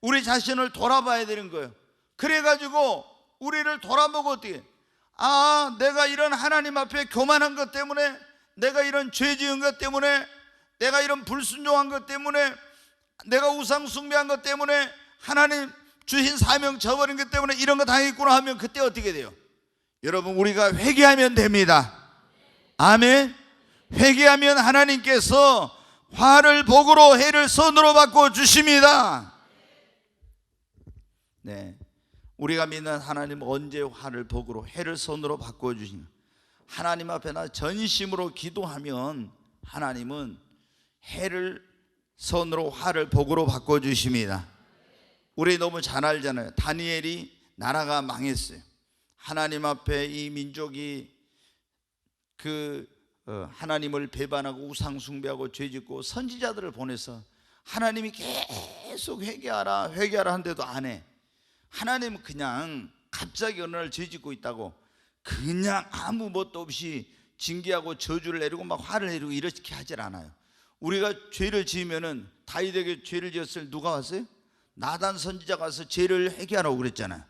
우리 자신을 돌아봐야 되는 거예요. 그래가지고 우리를 돌아보고 어떻게, 내가 이런 하나님 앞에 교만한 것 때문에, 내가 이런 죄 지은 것 때문에, 내가 이런 불순종한 것 때문에, 내가 우상 숭배한 것 때문에, 하나님 주신 사명 저버린 것 때문에 이런 거 당했구나 하면 그때 어떻게 돼요? 여러분, 우리가 회개하면 됩니다. 아멘. 회개하면 하나님께서 화를 복으로 해를 선으로 바꿔 주십니다. 네, 우리가 믿는 하나님은 언제 화를 복으로 해를 선으로 바꿔 주시냐, 하나님 앞에 나 전심으로 기도하면 하나님은 해를 선으로 화를 복으로 바꿔 주십니다. 우리 너무 잘 알잖아요. 다니엘이 나라가 망했어요. 하나님 앞에 이 민족이 하나님을 배반하고 우상숭배하고 죄짓고 선지자들을 보내서 하나님이 계속 회개하라 회개하라 하는데도 안 해. 하나님은 그냥 갑자기 어느 날 죄짓고 있다고 그냥 아무 뭣도 없이 징계하고 저주를 내리고 막 화를 내리고 이렇게 하질 않아요. 우리가 죄를 지으면은 다윗에게 죄를 지었을 누가 왔어요? 나단 선지자가 와서 죄를 회개하라고 그랬잖아요.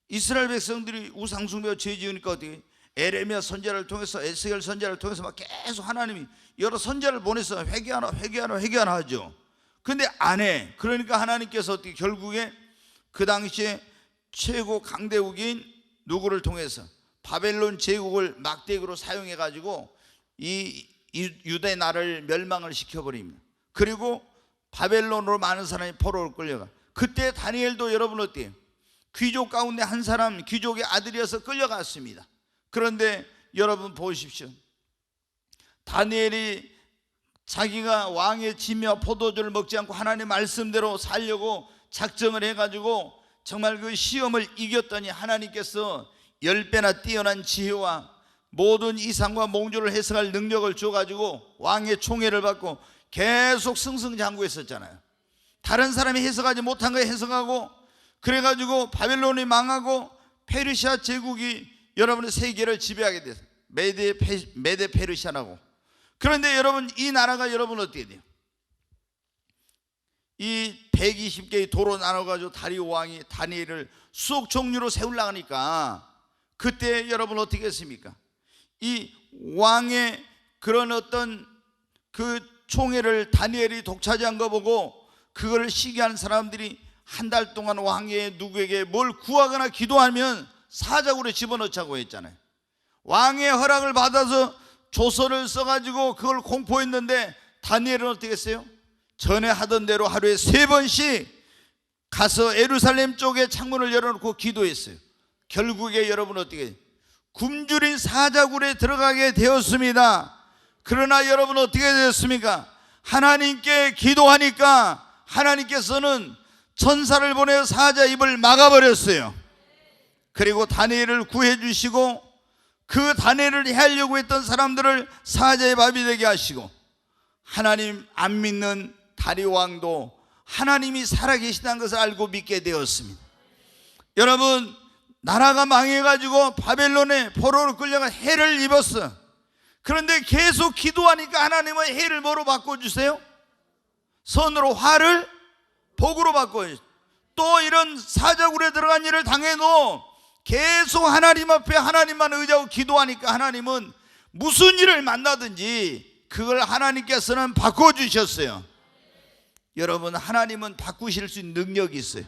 이스라엘 백성들이 우상숭배와 죄 지으니까 어떻게, 에레미야 선지자를 통해서, 에스겔 선지자를 통해서 막 계속 하나님이 여러 선지자를 보내서 회개하라 회개하라 회개하라 하죠. 근데 안 해. 그러니까 하나님께서 어떻게 결국에 그 당시에 최고 강대국인 누구를 통해서 바벨론 제국을 막대기로 사용해 가지고 이 유대 나라를 멸망을 시켜버립니다. 그리고 바벨론으로 많은 사람이 포로로 끌려가. 그때 다니엘도 여러분 어때요? 귀족 가운데 한 사람, 귀족의 아들이어서 끌려갔습니다. 그런데 여러분 보십시오. 다니엘이 자기가 왕의 지미와 포도주를 먹지 않고 하나님의 말씀대로 살려고 작정을 해가지고 정말 그 시험을 이겼더니 하나님께서 10배나 뛰어난 지혜와 모든 이상과 몽조를 해석할 능력을 줘가지고 왕의 총애를 받고 계속 승승장구했었잖아요. 다른 사람이 해석하지 못한 거 해석하고, 그래가지고 바벨론이 망하고 페르시아 제국이 여러분의 세계를 지배하게 됐어요. 메데 페르시아라고. 그런데 여러분, 이 나라가 여러분 어떻게 돼요? 이 120개의 도로 나눠가지고 다리오 왕이 다니엘을 수억 종류로 세우려고 하니까 그때 여러분 어떻게 했습니까? 이 왕의 그런 어떤 그 총애를 다니엘이 독차지한 거 보고 그걸 시기하는 사람들이 한 달 동안 왕의 누구에게 뭘 구하거나 기도하면 사자굴에 집어넣자고 했잖아요. 왕의 허락을 받아서 조서를 써가지고 그걸 공포했는데 다니엘은 어떻게 했어요? 전에 하던 대로 하루에 3번씩 가서 예루살렘 쪽에 창문을 열어놓고 기도했어요. 결국에 여러분 어떻게 굶주린 사자굴에 들어가게 되었습니다. 그러나 여러분 어떻게 되었습니까? 하나님께 기도하니까 하나님께서는 천사를 보내어 사자 입을 막아버렸어요. 그리고 다니엘을 구해주시고 그 다니엘을 해하려고 했던 사람들을 사자의 밥이 되게 하시고, 하나님 안 믿는 다리오 왕도 하나님이 살아계시다는 것을 알고 믿게 되었습니다. 여러분, 나라가 망해가지고 바벨론에 포로로 끌려가 해를 입었어. 그런데 계속 기도하니까 하나님은 해를 뭐로 바꿔주세요? 선으로, 화를 복으로 바꿔요. 또 이런 사자굴에 들어간 일을 당해도 계속 하나님 앞에 하나님만 의지하고 기도하니까 하나님은 무슨 일을 만나든지 그걸 하나님께서는 바꿔주셨어요. 여러분, 하나님은 바꾸실 수 있는 능력이 있어요.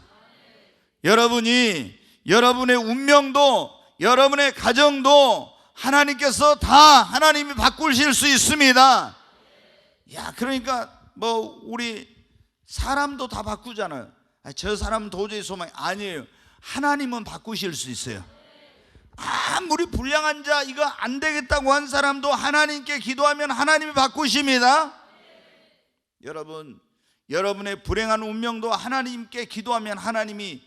여러분이 여러분의 운명도 여러분의 가정도 하나님께서 다 하나님이 바꾸실 수 있습니다. 야, 그러니까 뭐 우리 사람도 다 바꾸잖아요. 저 사람은 도저히 소망이 아니에요. 하나님은 바꾸실 수 있어요. 아무리 불량한 자 이거 안 되겠다고 한 사람도 하나님께 기도하면 하나님이 바꾸십니다. 여러분, 여러분의 불행한 운명도 하나님께 기도하면 하나님이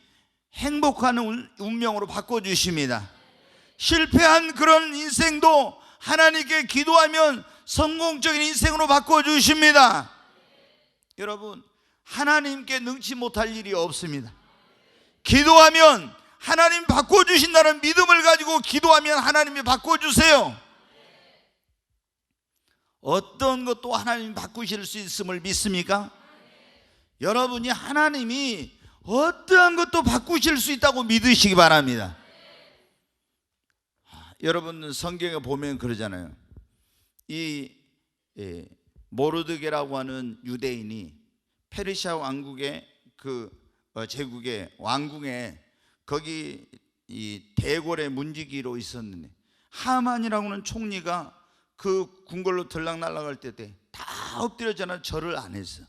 행복한 운명으로 바꿔주십니다. 실패한 그런 인생도 하나님께 기도하면 성공적인 인생으로 바꿔주십니다. 여러분, 하나님께 능치 못할 일이 없습니다. 기도하면 하나님 바꿔주신다는 믿음을 가지고 기도하면 하나님이 바꿔주세요. 어떤 것도 하나님이 바꾸실 수 있음을 믿습니까? 여러분이 하나님이 어떠한 것도 바꾸실 수 있다고 믿으시기 바랍니다. 여러분, 성경에 보면 그러잖아요. 이 모르드게라고 하는 유대인이 페르시아 왕국의 제국의 왕궁에 거기 이 대궐의 문지기로 있었는데, 하만이라고 하는 총리가 그 궁궐로 들락날락할 때 다 엎드려잖아. 절을 안 했어.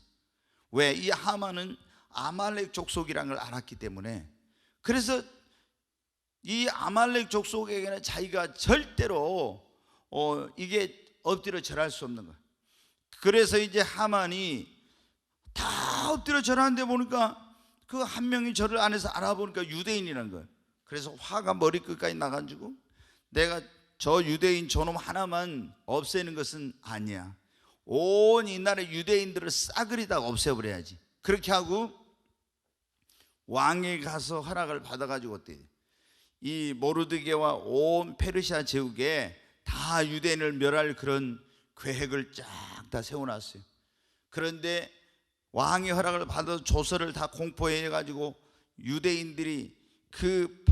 왜? 이 하만은 아말렉 족속이라는 걸 알았기 때문에. 그래서 이 아말렉 족속에게는 자기가 절대로 이게 엎드려 절할 수 없는 거야. 그래서 이제 하만이 다 엎드려 절하는데 보니까 그 한 명이 절을 안 해서 알아보니까 유대인이라는 거예요. 그래서 화가 머리끝까지 나가지고, 내가 저 유대인 저놈 하나만 없애는 것은 아니야. 온 이 나라의 유대인들을 싸그리 다 없애버려야지. 그렇게 하고 왕에 가서 허락을 받아가지고 어때요? 이 모르드게와 온 페르시아 제국에 다 유대인을 멸할 그런 계획을 쫙 다 세워놨어요. 그런데 왕의 허락을 받아서 조서를 다 공포해가지고 유대인들이 그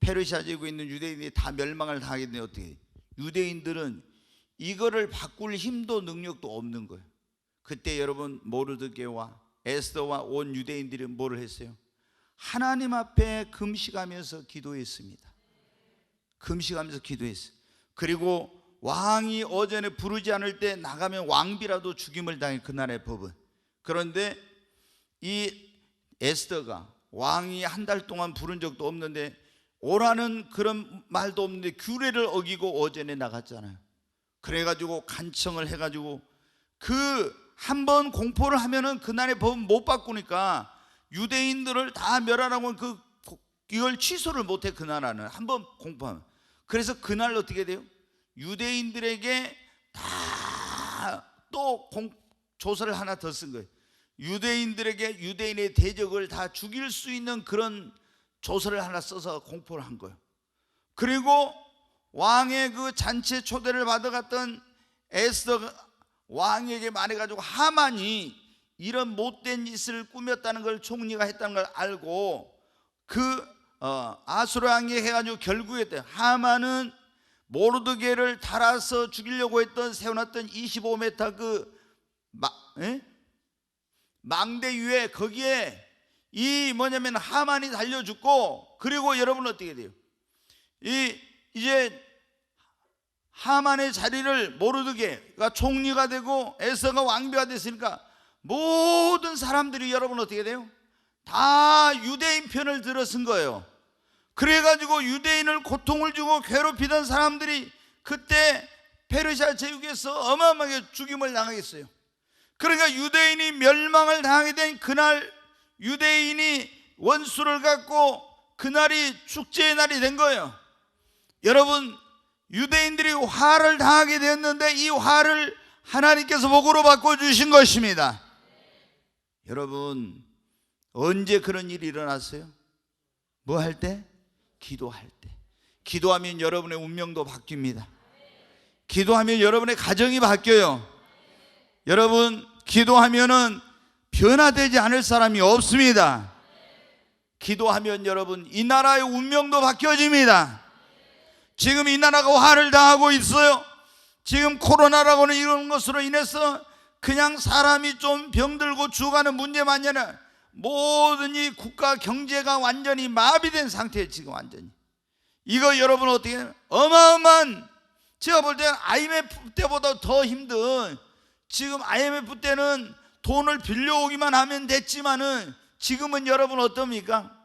페르시아 제국에 있는 유대인들이 다 멸망을 당하게 되면 어떻게 해요? 유대인들은 이거를 바꿀 힘도 능력도 없는 거예요. 그때 여러분, 모르드게와 에스더와 온 유대인들이 뭐를 했어요? 하나님 앞에 금식하면서 기도했습니다. 금식하면서 기도했어요. 그리고 왕이 어전에 부르지 않을 때 나가면 왕비라도 죽임을 당해, 그날의 법은. 그런데 이 에스더가 왕이 한 달 동안 부른 적도 없는데 오라는 그런 말도 없는데 규례를 어기고 어전에 나갔잖아요. 그래가지고 간청을 해가지고 그 한 번 공포를 하면은 그날의 법은 못 바꾸니까 유대인들을 다 멸하라고 이걸 취소를 못해. 그 나라는 한 번 공포하면. 그래서 그날 어떻게 돼요? 유대인들에게 다 또 조서를 하나 더 쓴 거예요. 유대인들에게 유대인의 대적을 다 죽일 수 있는 그런 조서를 하나 써서 공포를 한 거예요. 그리고 왕의 그 잔치에 초대를 받아갔던 에스더 왕에게 말해가지고 하만이 이런 못된 짓을 꾸몄다는 걸 총리가 했다는 걸 알고 아수르 왕에게 해가지고 결국에 하만은 모르드게를 달아서 죽이려고 세워놨던 25m 망대 위에 거기에 이 뭐냐면 하만이 달려 죽고, 그리고 여러분 어떻게 돼요? 이제 하만의 자리를 모르드게가 총리가 되고 에스더가 왕비가 됐으니까 모든 사람들이 여러분 어떻게 돼요? 다 유대인 편을 들어선 거예요. 그래가지고 유대인을 고통을 주고 괴롭히던 사람들이 그때 페르시아 제국에서 어마어마하게 죽임을 당하겠어요. 그러니까 유대인이 멸망을 당하게 된 그날, 유대인이 원수를 갖고 그날이 축제의 날이 된 거예요. 여러분, 유대인들이 화를 당하게 되었는데 이 화를 하나님께서 복으로 바꿔주신 것입니다. 여러분, 언제 그런 일이 일어났어요? 뭐 할 때? 기도할 때. 기도하면 여러분의 운명도 바뀝니다. 기도하면 여러분의 가정이 바뀌어요. 여러분, 기도하면은 변화되지 않을 사람이 없습니다. 기도하면 여러분, 이 나라의 운명도 바뀌어집니다. 지금 이 나라가 화를 당하고 있어요. 지금 코로나라고는 이런 것으로 인해서 그냥 사람이 좀 병들고 죽어가는 문제만 아니라 모든 이 국가 경제가 완전히 마비된 상태예요. 지금 완전히. 이거 여러분 어떻게 해요? 어마어마한, 제가 볼 때는 IMF 때보다 더 힘든, 지금 IMF 때는 돈을 빌려오기만 하면 됐지만은 지금은 여러분 어떻습니까?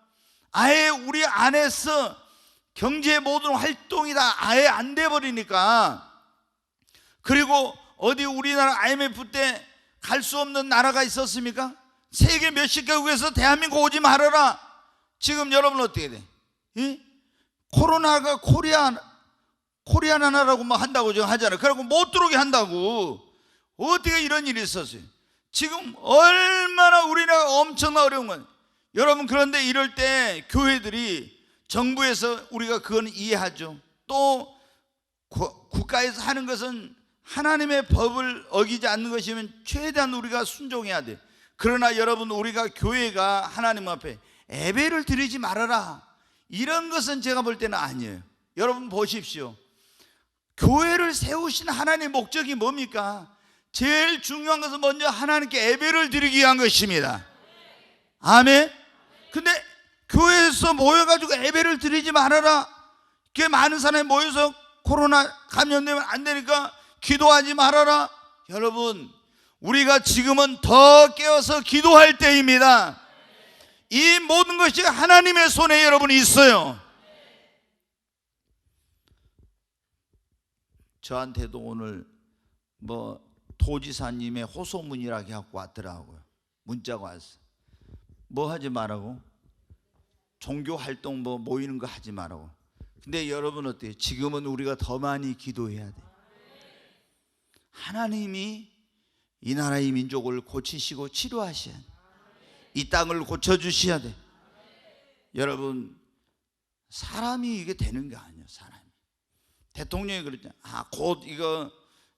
아예 우리 안에서 경제의 모든 활동이 다 아예 안 돼 버리니까. 그리고 어디 우리나라 IMF 때 갈 수 없는 나라가 있었습니까? 세계 몇십 개국에서 대한민국 오지 말아라. 지금 여러분 어떻게 돼? 코로나가 코리아 나라라고 막 한다고 지금 하잖아요. 그래갖고 못 들어오게 한다고. 어떻게 이런 일이 있었어요? 지금 얼마나 우리나라가 엄청나 어려운 건. 여러분, 그런데 이럴 때 교회들이, 정부에서 우리가 그건 이해하죠. 또 국가에서 하는 것은 하나님의 법을 어기지 않는 것이면 최대한 우리가 순종해야 돼. 그러나 여러분, 우리가 교회가 하나님 앞에 예배를 드리지 말아라, 이런 것은 제가 볼 때는 아니에요. 여러분 보십시오. 교회를 세우신 하나님의 목적이 뭡니까? 제일 중요한 것은 먼저 하나님께 예배를 드리기 위한 것입니다. 아멘. 근데 교회에서 모여가지고 예배를 드리지 말아라, 꽤 많은 사람이 모여서 코로나 감염되면 안 되니까 기도하지 말아라. 여러분, 우리가 지금은 더 깨어서 기도할 때입니다. 이 모든 것이 하나님의 손에 여러분 있어요. 저한테도 오늘 뭐 도지사님의 호소문이라고 갖고 왔더라고요. 문자가 왔어. 뭐 하지 말라고? 종교 활동 뭐 모이는 거 하지 말라고. 근데 여러분 어때요? 지금은 우리가 더 많이 기도해야 돼. 하나님이 이 나라의 민족을 고치시고 치료하셔야 돼. 이 땅을 고쳐주셔야 돼. 여러분, 사람이 이게 되는 게 아니에요. 사람이. 대통령이 그랬잖아요. 곧 이거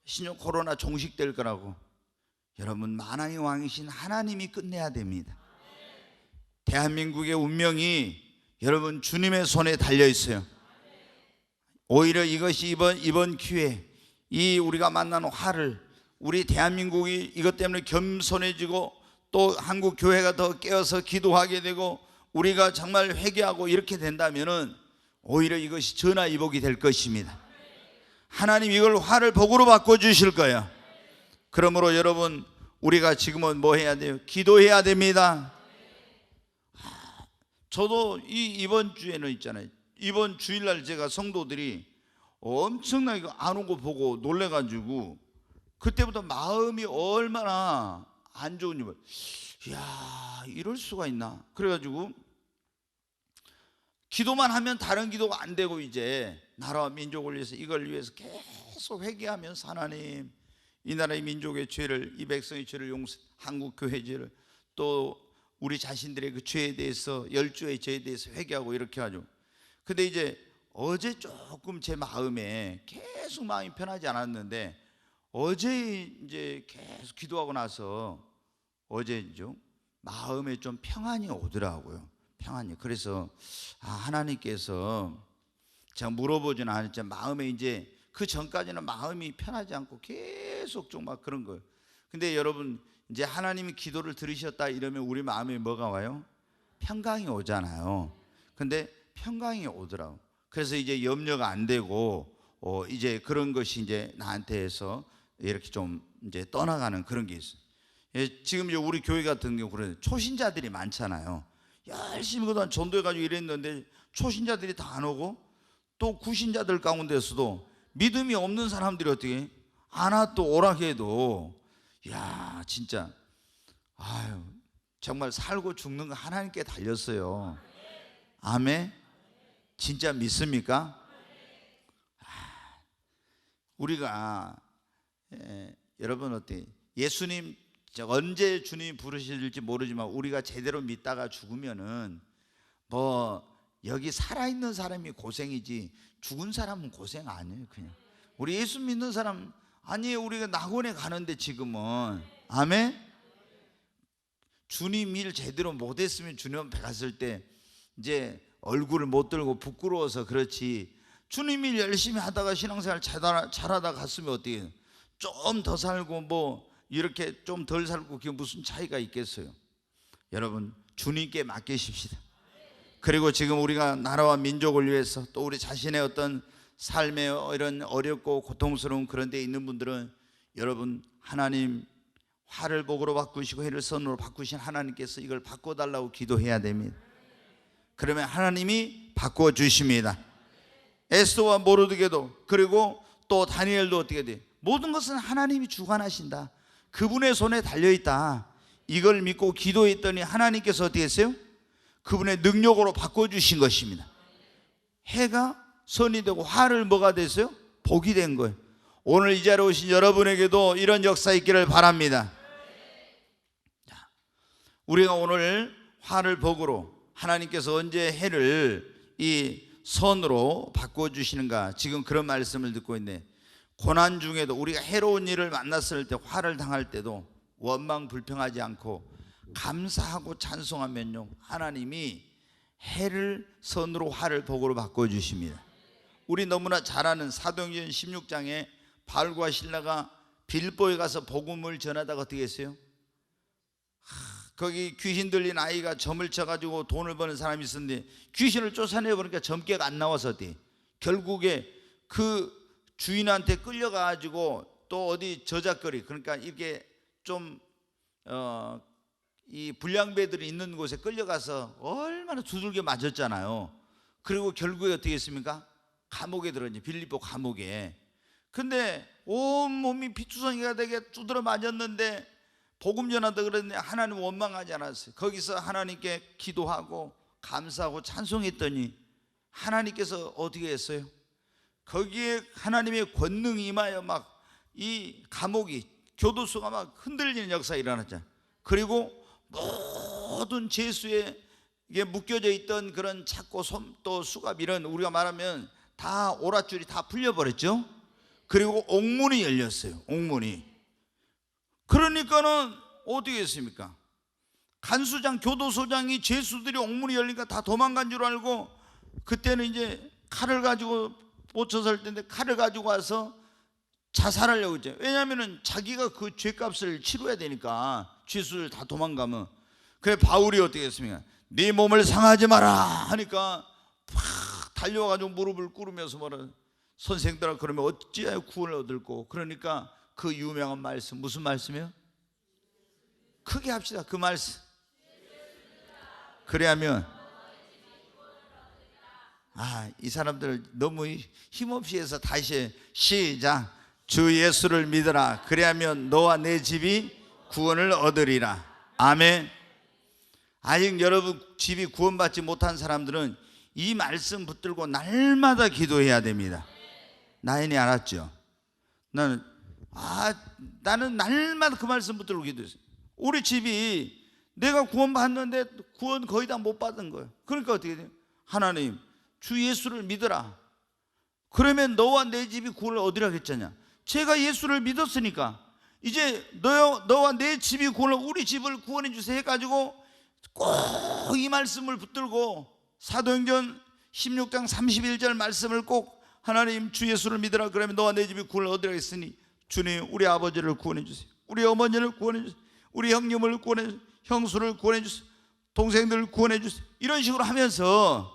신종 코로나 종식될 거라고. 여러분, 만왕의 왕이신 하나님이 끝내야 됩니다. 대한민국의 운명이 여러분 주님의 손에 달려 있어요. 오히려 이것이 이번 기회에 이 우리가 만나는 화를, 우리 대한민국이 이것 때문에 겸손해지고 또 한국 교회가 더 깨어서 기도하게 되고 우리가 정말 회개하고 이렇게 된다면은 오히려 이것이 전화위복이 될 것입니다. 하나님 이걸 화를 복으로 바꿔 주실 거예요. 그러므로 여러분, 우리가 지금은 뭐 해야 돼요? 기도해야 됩니다. 저도 이번 주에는 있잖아요. 이번 주일날 제가 성도들이 엄청나게 안 온 거 보고 놀래가지고 그때부터 마음이 얼마나 안 좋은지, 이야, 이럴 수가 있나. 그래가지고 기도만 하면 다른 기도가 안 되고 이제 나라와 민족을 위해서, 이걸 위해서 계속 회개하면서 하나님, 이 나라의 민족의 죄를, 이 백성의 죄를 용서, 한국 교회 죄를, 또 우리 자신들의 그 죄에 대해서, 열조의 죄에 대해서 회개하고 이렇게 하죠. 근데 이제 어제 조금 제 마음에 계속 마음이 편하지 않았는데 어제 이제 계속 기도하고 나서 어제죠, 마음에 좀 평안이 오더라고요. 평안이. 그래서 하나님께서 제가 물어보지는 않았지만 마음에 이제 그 전까지는 마음이 편하지 않고 계속 좀 막 그런 거예요. 근데 여러분, 이제 하나님이 기도를 들으셨다 이러면 우리 마음에 뭐가 와요? 평강이 오잖아요. 근데 평강이 오더라고. 그래서 이제 염려가 안 되고 이제 그런 것이 이제 나한테서 이렇게 좀 이제 떠나가는 그런 게 있어요. 예, 지금 이제 우리 교회 같은 경우 그런 초신자들이 많잖아요. 열심히 그동안 전도해가지고 이랬는데 초신자들이 다 안 오고, 또 구신자들 가운데서도 믿음이 없는 사람들이 어떻게 하나 또 오라게 해도, 야 진짜 아유 정말 살고 죽는 거 하나님께 달렸어요. 아멘. 진짜 믿습니까? 우리가 여러분 어때? 예수님 언제 주님 부르실지 모르지만 우리가 제대로 믿다가 죽으면은 뭐 여기 살아있는 사람이 고생이지 죽은 사람은 고생 아니에요. 그냥 우리 예수 믿는 사람 아니에요. 우리가 낙원에 가는데 지금은. 아멘. 주님 일 제대로 못했으면 주님 앞에 갔을 때 이제 얼굴을 못 들고 부끄러워서 그렇지, 주님 일 열심히 하다가 신앙생활 잘하다 갔으면 어떻게 좀 더 살고 뭐 이렇게 좀 덜 살고 그게 무슨 차이가 있겠어요? 여러분 주님께 맡기십시다. 그리고 지금 우리가 나라와 민족을 위해서 또 우리 자신의 어떤 삶의 이런 어렵고 고통스러운 그런 데 있는 분들은 여러분 하나님 화를 복으로 바꾸시고 해를 선으로 바꾸신 하나님께서 이걸 바꿔달라고 기도해야 됩니다. 그러면 하나님이 바꿔주십니다. 에스더와 모르드게도 그리고 또 다니엘도 어떻게 돼? 모든 것은 하나님이 주관하신다. 그분의 손에 달려있다. 이걸 믿고 기도했더니 하나님께서 어떻게 했어요? 그분의 능력으로 바꿔주신 것입니다. 해가 선이 되고 화를 뭐가 됐어요? 복이 된 거예요. 오늘 이 자리에 오신 여러분에게도 이런 역사 있기를 바랍니다. 자, 우리가 오늘 화를 복으로, 하나님께서 언제 해를 이 선으로 바꿔주시는가, 지금 그런 말씀을 듣고 있네. 고난 중에도 우리가 해로운 일을 만났을 때, 화를 당할 때도 원망 불평하지 않고 감사하고 찬송하면요 하나님이 해를 선으로 화를 복으로 바꿔주십니다. 우리 너무나 잘 아는 사도행전 16장에 바울과 실라가 빌보에 가서 복음을 전하다가 어떻게 했어요? 거기 귀신 들린 아이가 점을 쳐가지고 돈을 버는 사람이 있었는데 귀신을 쫓아내보니까 점괘가 안 나와서 어때? 결국에 그 주인한테 끌려가가지고 또 어디 저작거리, 그러니까 이렇게 좀 이 불량배들이 있는 곳에 끌려가서 얼마나 두들겨 맞았잖아요. 그리고 결국에 어떻게 했습니까? 감옥에 들었지, 빌립보 감옥에. 근데 온몸이 피투성이가 되게 두드려 맞았는데 복음 전하다 그랬는데 하나님 원망하지 않았어요. 거기서 하나님께 기도하고 감사하고 찬송했더니 하나님께서 어떻게 했어요? 거기에 하나님의 권능이 임하여 막 이 감옥이, 교도소가 막 흔들리는 역사가 일어났잖아요. 그리고 모든 죄수에 이게 묶여져 있던 그런 착고, 솜또 수갑 이런 우리가 말하면 다 오랏줄이 다 풀려버렸죠. 그리고 옥문이 열렸어요. 옥문이. 그러니까는 어떻게 했습니까? 간수장, 교도소장이 죄수들이 옥문이 열리니까 다 도망간 줄 알고 그때는 이제 칼을 가지고 꽂혀서 할 텐데 칼을 가지고 와서 자살하려고 했죠. 왜냐하면 자기가 그 죄값을 치러야 되니까, 죄수들 다 도망가면. 그래 바울이 어떻게 했습니까? 네 몸을 상하지 마라 하니까 팍 달려와가지고 무릎을 꿇으면서 뭐라, 선생들아 그러면 어찌하여 구원을 얻을꼬. 그러니까 그 유명한 말씀, 무슨 말씀이에요? 크게 합시다. 그 말씀. 그래야면 이 사람들 너무 힘없이 해서 다시 시작. 주 예수를 믿어라. 그래야면 너와 내 집이 구원을 얻으리라. 아멘. 아직 여러분 집이 구원받지 못한 사람들은 이 말씀 붙들고 날마다 기도해야 됩니다. 나인이 알았죠? 나는 날마다 그 말씀 붙들고 기도했어요. 우리 집이 내가 구원받는데 구원 거의 다 못 받은 거예요. 그러니까 어떻게 돼요? 하나님 주 예수를 믿어라. 그러면 너와 내 집이 구원을 얻으라 했잖냐. 제가 예수를 믿었으니까 이제 너와 내 집이 구원을, 우리 집을 구원해 주세요 해가지고 꼭 이 말씀을 붙들고 사도행전 16장 31절 말씀을 꼭 하나님 주 예수를 믿으라. 그러면 너와 내 집이 구원을 얻으라 했으니 주님 우리 아버지를 구원해 주세요. 우리 어머니를 구원해 주세요. 우리 형님을 구원해 주세요. 형수를 구원해 주세요. 동생들 구원해 주세요. 이런 식으로 하면서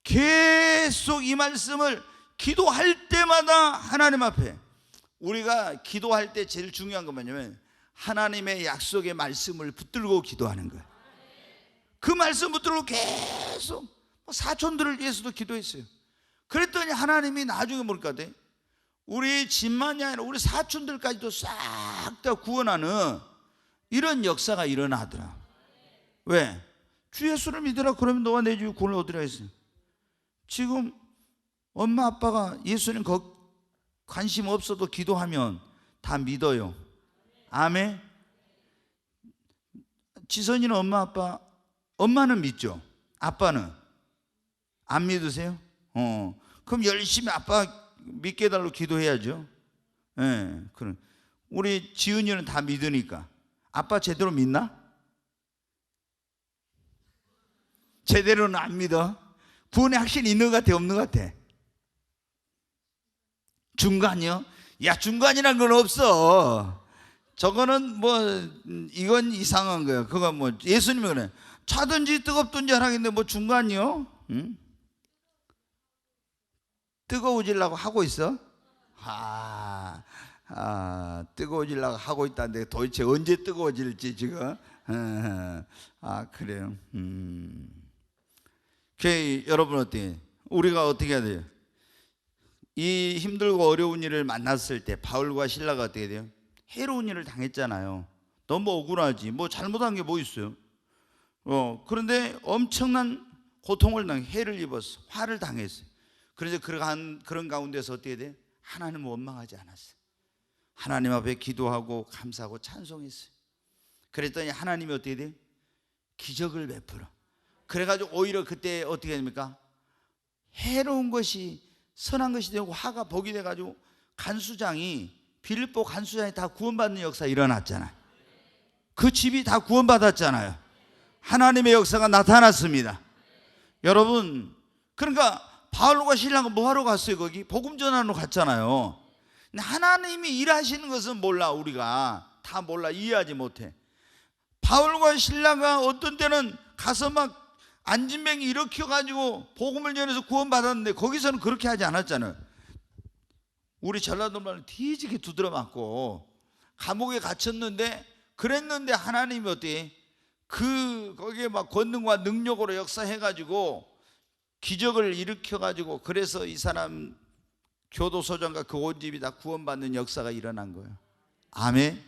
계속 이 말씀을 기도할 때마다 하나님 앞에, 우리가 기도할 때 제일 중요한 건 뭐냐면 하나님의 약속의 말씀을 붙들고 기도하는 거예요. 그 말씀 붙들고 계속 사촌들을 위해서도 기도했어요. 그랬더니 하나님이 나중에 뭘까 돼? 우리 집만이 아니라 우리 사촌들까지도 싹 다 구원하는 이런 역사가 일어나더라. 왜? 주 예수를 믿으라. 그러면 너와 내 집이 구원을 얻으라 했어요. 지금 엄마 아빠가 예수님 관심 없어도 기도하면 다 믿어요. 아멘. 지선이는 엄마 아빠, 엄마는 믿죠. 아빠는 안 믿으세요? 그럼 열심히 아빠 믿게 해달라고 기도해야죠. 예, 그럼 우리 지은이는 다 믿으니까. 아빠 제대로 믿나? 제대로는 안 믿어. 구원의 확신이 있는 것 같아, 없는 것 같아? 중간이요? 야, 중간이란 건 없어. 저거는 뭐 이건 이상한 거야. 그거 뭐 예수님이 그래. 차든지 뜨겁든지 하라겠는데 뭐 중간이요? 응? 뜨거워지려고 하고 있어? 뜨거워지려고 하고 있다는데 도대체 언제 뜨거워질지 지금. 그래요. 여러분 어떻게? 우리가 어떻게 해야 돼요? 이 힘들고 어려운 일을 만났을 때 바울과 실라가 어떻게 돼요? 해로운 일을 당했잖아요. 너무 억울하지. 뭐 잘못한 게 뭐 있어요? 그런데 엄청난 고통을 해를 입었어. 화를 당했어요. 그래서 그런 가운데서 어떻게 돼? 하나님을 원망하지 않았어요. 하나님 앞에 기도하고 감사하고 찬송했어요. 그랬더니 하나님이 어떻게 돼? 기적을 베풀어. 그래가지고 오히려 그때 어떻게 됩니까? 해로운 것이 선한 것이 되고 화가 복이 돼가지고 빌립보 간수장이 다 구원받는 역사 일어났잖아요. 그 집이 다 구원받았잖아요. 하나님의 역사가 나타났습니다. 여러분, 그러니까 바울과 실라가 뭐하러 갔어요? 거기 복음 전하러 갔잖아요. 근데 하나님이 일하시는 것은 몰라. 우리가 다 몰라. 이해하지 못해. 바울과 실라가 어떤 때는 가서 막 안진뱅이 일으켜가지고 복음을 전해서 구원받았는데 거기서는 그렇게 하지 않았잖아요. 우리 전라도 말로 뒤지게 두드려 맞고 감옥에 갇혔는데, 그랬는데 하나님이 어떻게 거기에 막 권능과 능력으로 역사해가지고 기적을 일으켜가지고, 그래서 이 사람 교도소장과 그 온 집이 다 구원받는 역사가 일어난 거예요. 아멘.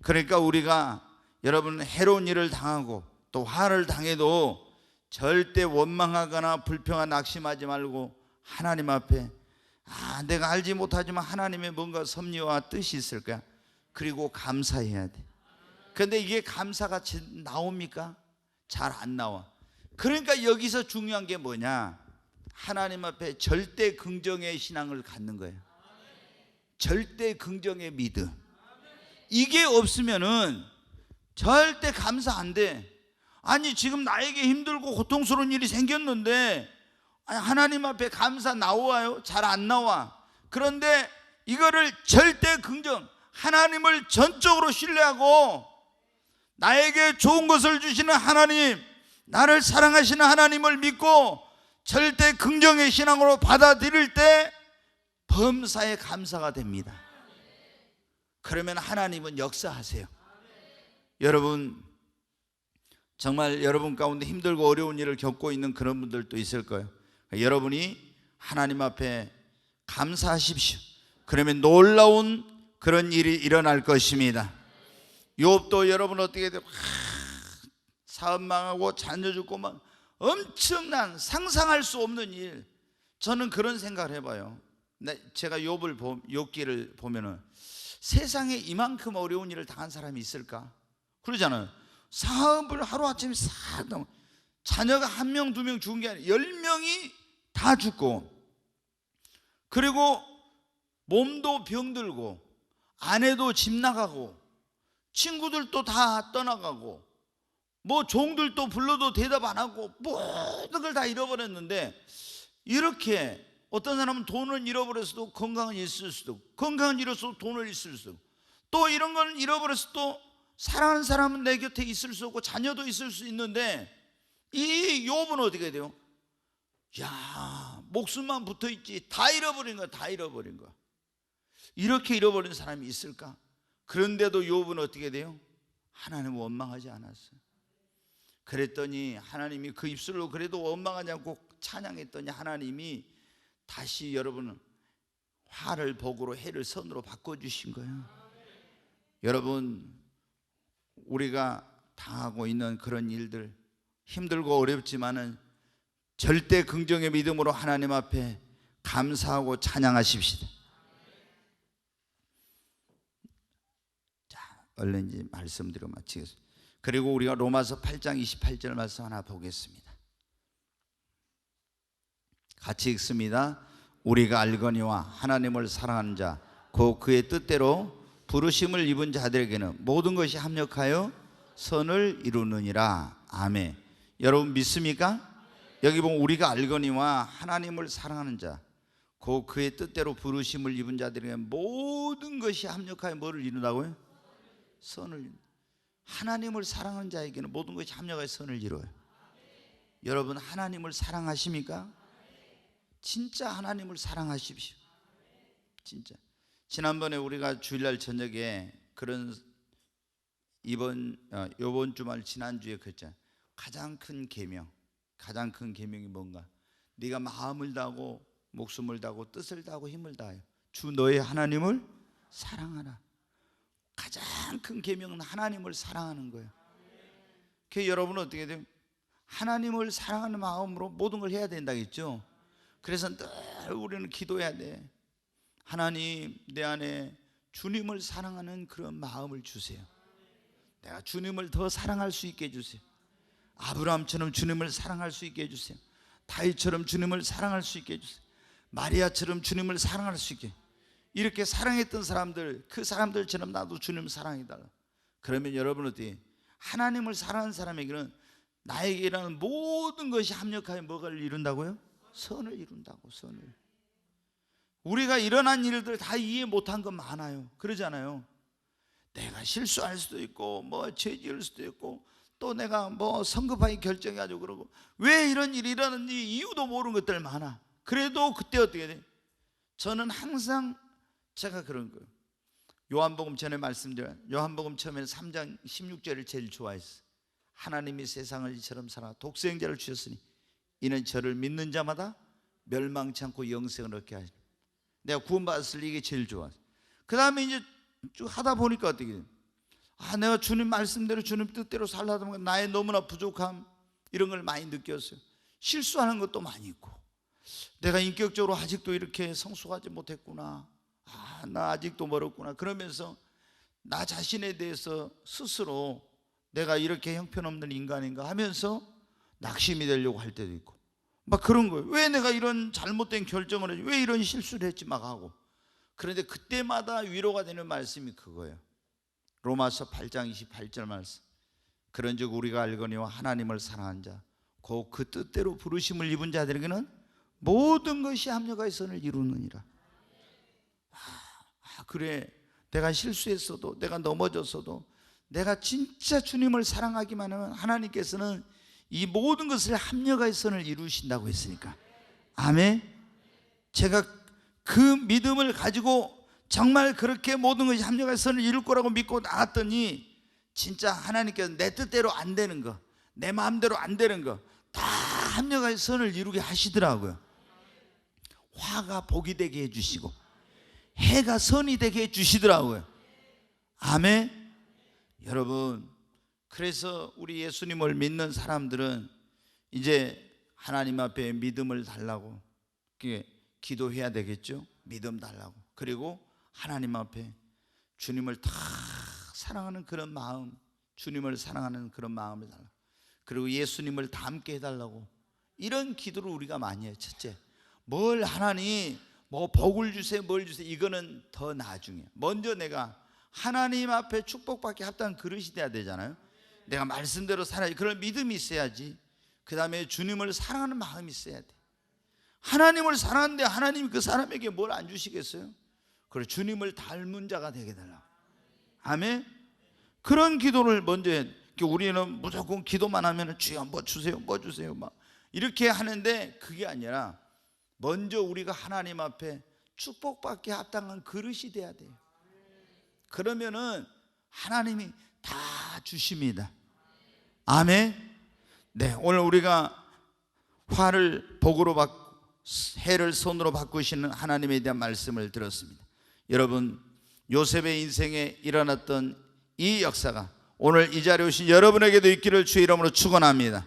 그러니까 우리가 여러분 해로운 일을 당하고 또 화를 당해도 절대 원망하거나 불평하거나 낙심하지 말고 하나님 앞에 내가 알지 못하지만 하나님의 뭔가 섭리와 뜻이 있을 거야. 그리고 감사해야 돼. 그런데 이게 감사가 나옵니까? 잘 안 나와. 그러니까 여기서 중요한 게 뭐냐? 하나님 앞에 절대 긍정의 신앙을 갖는 거예요. 절대 긍정의 믿음. 이게 없으면은 절대 감사 안 돼. 아니 지금 나에게 힘들고 고통스러운 일이 생겼는데 하나님 앞에 감사 나와요? 잘 안 나와. 그런데 이거를 절대 긍정, 하나님을 전적으로 신뢰하고 나에게 좋은 것을 주시는 하나님, 나를 사랑하시는 하나님을 믿고 절대 긍정의 신앙으로 받아들일 때 범사에 감사가 됩니다. 그러면 하나님은 역사하세요. 여러분, 정말 여러분 가운데 힘들고 어려운 일을 겪고 있는 그런 분들도 있을 거예요. 여러분이 하나님 앞에 감사하십시오. 그러면 놀라운 그런 일이 일어날 것입니다. 욥도 여러분 어떻게 돼요? 사업 망하고 자녀 죽고 막 엄청난 상상할 수 없는 일. 저는 그런 생각을 해봐요. 제가 욥기를 보면은 세상에 이만큼 어려운 일을 당한 사람이 있을까? 그러잖아요. 사업을 하루아침에 싹 자녀가 1명 2명 죽은 게 아니라 10명이 다 죽고, 그리고 몸도 병들고 아내도 집 나가고 친구들도 다 떠나가고 뭐 종들도 불러도 대답 안 하고 모든 걸 다 잃어버렸는데, 이렇게 어떤 사람은 돈을 잃어버렸어도 건강은 있을 수도, 건강은 잃었어도 돈을 잃을 수도, 또 이런 건 잃어버렸어도 사랑하는 사람은 내 곁에 있을 수 없고 자녀도 있을 수 있는데 이 욥은 어떻게 돼요? 야, 목숨만 붙어있지 다 잃어버린 거야. 다 잃어버린 거야. 이렇게 잃어버린 사람이 있을까? 그런데도 욥은 어떻게 돼요? 하나님을 원망하지 않았어요. 그랬더니 하나님이 그 입술로 그래도 원망하지 않고 찬양했더니 하나님이 다시 여러분 화를 복으로 해를 선으로 바꿔주신 거예요. 여러분, 우리가 당하고 있는 그런 일들 힘들고 어렵지만은 절대 긍정의 믿음으로 하나님 앞에 감사하고 찬양하십시다. 자, 얼른 이제 말씀드리고 마치겠습니다. 그리고 우리가 로마서 8장 28절 말씀 하나 보겠습니다. 같이 읽습니다. 우리가 알거니와 하나님을 사랑하는 자 곧 그의 뜻대로 부르심을 입은 자들에게는 모든 것이 합력하여 선을 이루느니라. 아멘. 여러분 믿습니까? 여기 보면 우리가 알거니와 하나님을 사랑하는 자 곧 그의 뜻대로 부르심을 입은 자들에게 모든 것이 합력하여 뭐를 이룬다고요? 선을 이룬다. 하나님을 사랑하는 자에게는 모든 것이 합력하여 선을 이루어요. 여러분 하나님을 사랑하십니까? 진짜 하나님을 사랑하십시오. 진짜. 지난번에 우리가 주일날 저녁에 그런 이번 주말 지난주에 그랬잖아요. 가장 큰 계명이 뭔가? 네가 마음을 다하고 목숨을 다하고 뜻을 다하고 힘을 다하여 주 너의 하나님을 사랑하라. 가장 큰 계명은 하나님을 사랑하는 거예요. 그 여러분은 어떻게 돼요? 하나님을 사랑하는 마음으로 모든 걸 해야 된다겠죠. 그래서 늘 우리는 기도해야 돼. 하나님, 내 안에 주님을 사랑하는 그런 마음을 주세요. 내가 주님을 더 사랑할 수 있게 해주세요. 아브라함처럼 주님을 사랑할 수 있게 해주세요. 다윗처럼 주님을 사랑할 수 있게 해주세요. 마리아처럼 주님을 사랑할 수 있게. 이렇게 사랑했던 사람들, 그 사람들처럼 나도 주님을 사랑해달라. 그러면 여러분은 어떻게? 하나님을 사랑하는 사람에게는 나에게 일하는 모든 것이 합력하여 뭐를 이룬다고요? 선을 이룬다고. 선을. 우리가 일어난 일들 다 이해 못한 건 많아요. 그러잖아요. 내가 실수할 수도 있고 뭐 죄 지을 수도 있고 또 내가 뭐 성급하게 결정해가지고 그러고 왜 이런 일이 일어났는지 이유도 모르는 것들 많아. 그래도 그때 어떻게 돼? 저는 항상 제가 그런 거예요. 요한복음 전에 말씀드린 요한복음 처음에 3장 16절을 제일 좋아했어요. 하나님이 세상을 이처럼 사랑 독생자를 주셨으니 이는 저를 믿는 자마다 멸망치 않고 영생을 얻게 하십니다. 내가 구원받았을 때 이게 제일 좋았어요. 그 다음에 이제 쭉 하다 보니까 어떻게 돼요? 내가 주님 말씀대로 주님 뜻대로 살다 보니까 나의 너무나 부족함 이런 걸 많이 느꼈어요. 실수하는 것도 많이 있고 내가 인격적으로 아직도 이렇게 성숙하지 못했구나. 나 아직도 멀었구나. 그러면서 나 자신에 대해서 스스로 내가 이렇게 형편없는 인간인가 하면서 낙심이 되려고 할 때도 있고 막 그런 거예요. 왜 내가 이런 잘못된 결정을 했지? 왜 이런 실수를 했지? 막 하고. 그런데 그때마다 위로가 되는 말씀이 그거예요. 로마서 8장 28절 말씀. 그런즉 우리가 알거니와 하나님을 사랑한 자 곧 그 뜻대로 부르심을 입은 자들에게는 모든 것이 합력하여 선을 이루느니라. 그래, 내가 실수했어도 내가 넘어졌어도 내가 진짜 주님을 사랑하기만 하면 하나님께서는 이 모든 것을 합력하여 선을 이루신다고 했으니까. 아멘. 제가 그 믿음을 가지고 정말 그렇게 모든 것이 합력하여 선을 이룰 거라고 믿고 나갔더니 진짜 하나님께서 내 뜻대로 안 되는 거, 내 마음대로 안 되는 거 다 합력하여 선을 이루게 하시더라고요. 화가 복이 되게 해주시고 해가 선이 되게 해주시더라고요. 아멘. 여러분, 그래서 우리 예수님을 믿는 사람들은 이제 하나님 앞에 믿음을 달라고 기도해야 되겠죠. 믿음 달라고. 그리고 하나님 앞에 주님을 다 사랑하는 그런 마음, 주님을 사랑하는 그런 마음을 달라고. 그리고 예수님을 닮게 해달라고. 이런 기도를 우리가 많이 해요. 첫째, 뭘 하나님 뭐 복을 주세요, 뭘 주세요, 이거는 더 나중에. 먼저 내가 하나님 앞에 축복받기 합당한 그릇이 돼야 되잖아요. 내가 말씀대로 살아야지. 그런 믿음이 있어야지. 그 다음에 주님을 사랑하는 마음이 있어야 돼. 하나님을 사랑하는데 하나님이 그 사람에게 뭘 안 주시겠어요? 그래, 주님을 닮은 자가 되게 달라고. 아멘. 그런 기도를 먼저 해. 우리는 무조건 기도만 하면 주여 뭐 주세요 뭐 주세요 막 이렇게 하는데, 그게 아니라 먼저 우리가 하나님 앞에 축복받기 합당한 그릇이 돼야 돼요. 그러면은 하나님이 다 주십니다. 아멘. 네, 오늘 우리가 화를 복으로 받고 해를 손으로 바꾸시는 하나님에 대한 말씀을 들었습니다. 여러분, 요셉의 인생에 일어났던 이 역사가 오늘 이 자리에 오신 여러분에게도 있기를 주의 이름으로 축원합니다.